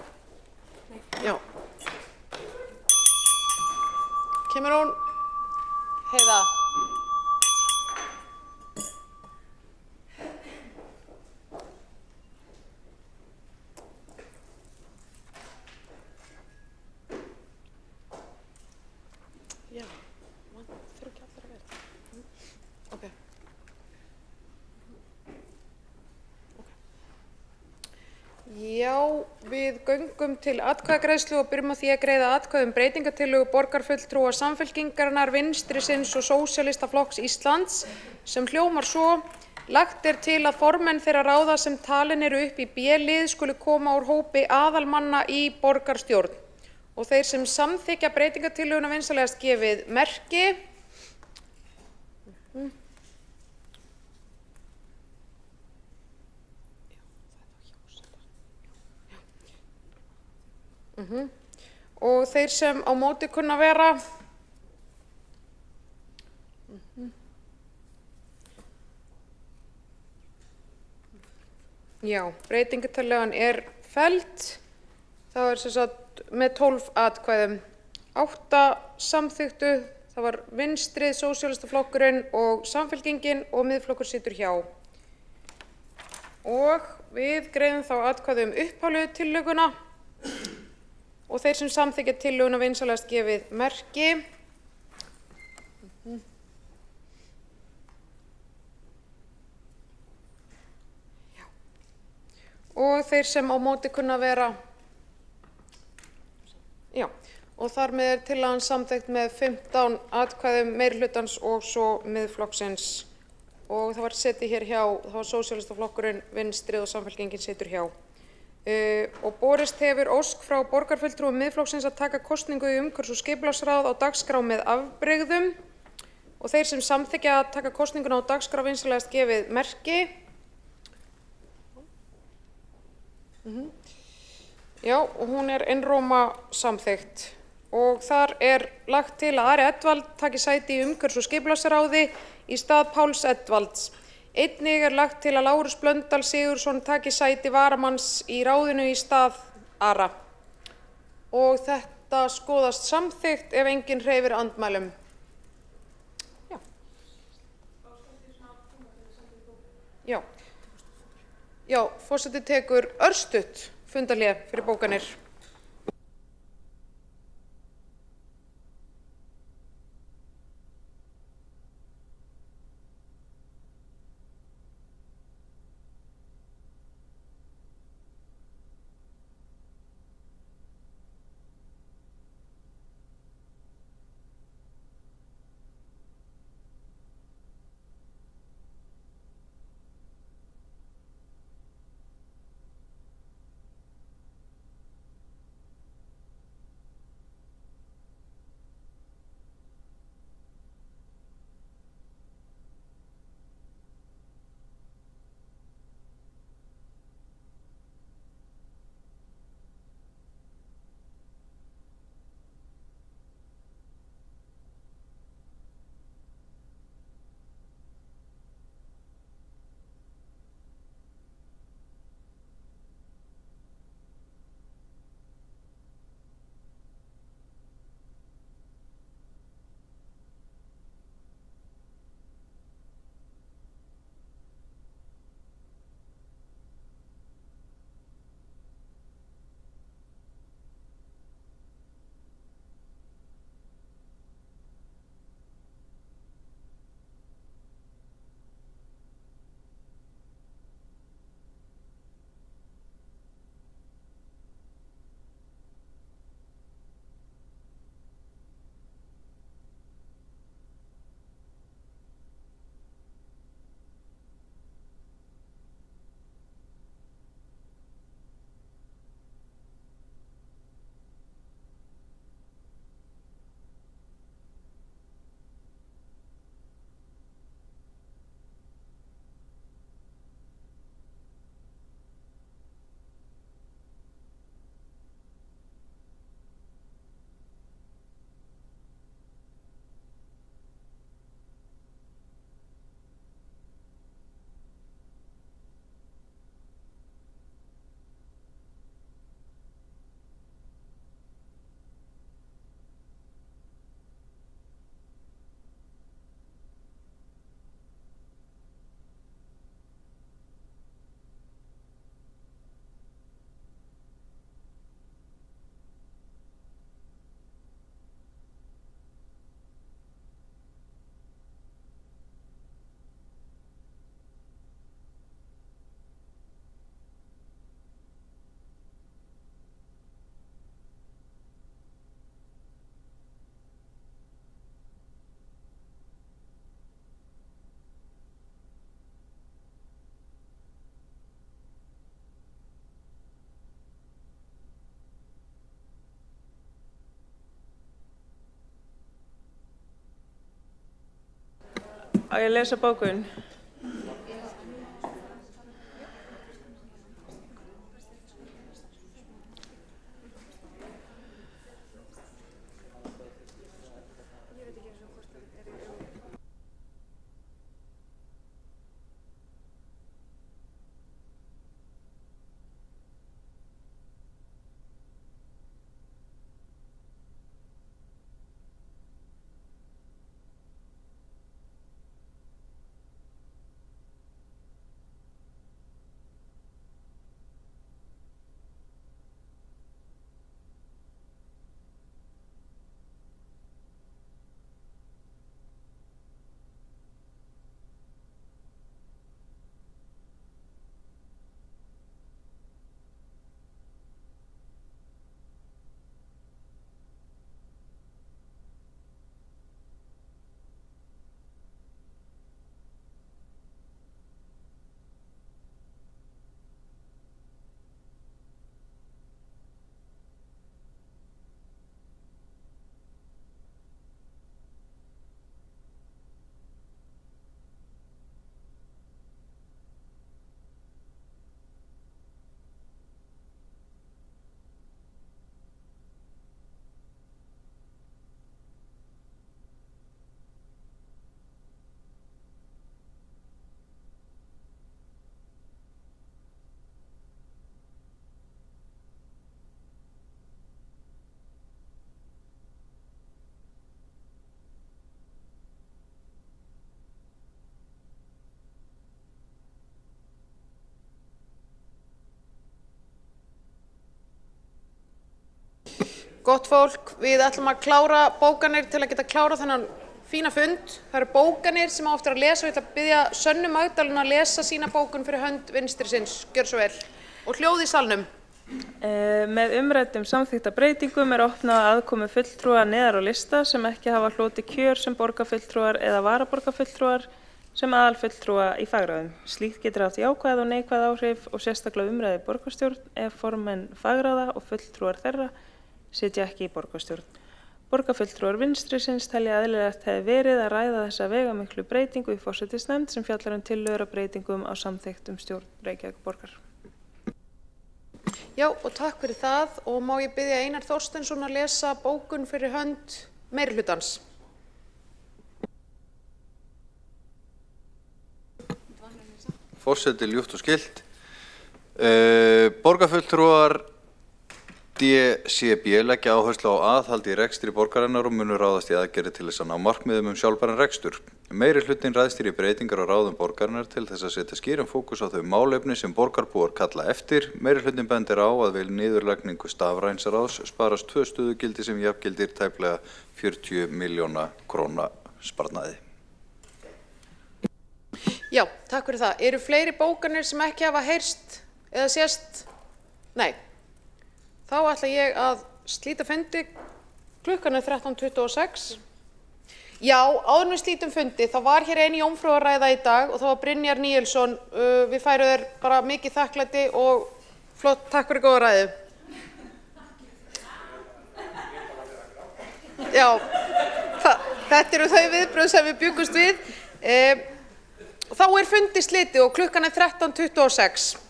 Kemur hún? Heiða. Já, þurfa ekki allir að vera. Ok. Já, við göngum til atkvæðagreiðslu og byrjum á því að greiða atkvæði breytingartillögu borgarfulltrúa Samfylkingarinnar, Vinstrisins og Sósíalistaflokks Íslands sem hljómar svo: lagt er til að formenn þeirra ráða sem talin eru upp í B-lið skuli koma úr hópi aðalmanna í borgarstjórn og þeir sem samþykkja breytingartillöguna vinsamlegast gefið merki. Og þeir sem á móti kunna vera. Já, breytingartillagan er felld. Það er sem sagt með 12 atkvæðum. 8 samþykktu, það var Vinstrið, Sósíalistaflokkurinn og Samfylkingin og Miðflokkur situr hjá. Og við greiðum þá atkvæði upphaflegu tillöguna. Og þeir sem samþykkja tillöguna vinsamlegast gefið merki. Og þeir sem á móti kunna vera. Já. og þar með er tillagan samþykkt með 15 atkvæðum meirihlutans og svo Miðflokksins. Og það var setið hér hjá, það var Sósíalistaflokkurinn, Vinstrið og Samfylkingin situr hjá. Og borist hefur ósk frá borgarfulltrúum Miðflokksins að taka kosningu í umhverfis- og skipulagsráð á dagskrá með afbrigðum. Og þeir sem samþykkja að taka kosninguna á dagskrá vinsamlegast gefið merki. Já, og hún er einróma samþykkt. Og þar er lagt til að Ari Edvald taki sæti í umhverfis- og skipulagsráði í stað Páls Edvalds. Einnig er lagt til að Lárus Blöndal Sigurðsson taki sæti varamanns í ráðinu í stað Ara. Og þetta skoðast samþykkt ef enginn hreyfir andmælum. Já, forseti tekur örstutt fundarhlé fyrir bókanir. Á ég að lesa bókun? Gott fólk, við ætlum að klára bókanir til að geta klára þennan fína fund. Það eru bókanir sem á eftir að lesa og ég ætla að biðja Sönnu Magdalenu að lesa sína bókun fyrir hönd vinstrisins. Gjör svo vel. Og hljóð í salnum. Með umræddum samþykkta breytingum opnað aðkomu fulltrúa neðar á lista sem ekki hafa hlotið kjör sem borgarfulltrúar eða varaborgarfulltrúar sem aðalfulltrúa í fagráðum. Slíkt getur haft jákvæð og neikvæð áhrif og sérstaklega umræði borgarstjórn ef formenn fagráða og fulltrúar þeirra sitja ekki í borgarstjórn. Borgarfulltrúar vinstrisins telja eðlilegt hefði verið að ræða þessa veigamiklu breytingu í forsætisnefnd sem fjallar tillögur að breytingum á samþykktum stjórn Reykjavíkurborgar. Já, og takk fyrir það og má ég biðja Einar Þorsteinsson að lesa bókun fyrir hönd meirihlutans. Forseti ljúft og skylt. Borgarfulltrúar DCB leggja áherslu á aðhald í rekstri borgarinnar og munu ráðast í aðgerðir til þess að ná markmiðum sjálfbæran rekstur. Meiri hlutin ræðst í breytingar á ráðum borgarinnar til þess að setja skýran fókus á þau málefni sem borgarbúar kalla eftir. Meiri hlutin bendir á að við niðurlagningu stafrænsráðs sparast 2 stöðugildi sem jafngildir tæplega 40 milljóna króna sparnaði. Já, takk fyrir það. Eru fleiri bókanir sem ekki hafa heyrst eða sést? Nei. Þá ætla ég að slíta fundi. Klukkan 13:26. Já, áður en við slítum fundi, þá var hér ein jómfrúarræða í dag og það var Brynjar Níelsson. Við færum þér bara mikið þakklæti og flott, takk fyrir góða ræðu. Já, þetta eru þau viðbrögð sem við bjuggumst við. Þá fundi slitið og klukkan 13:26.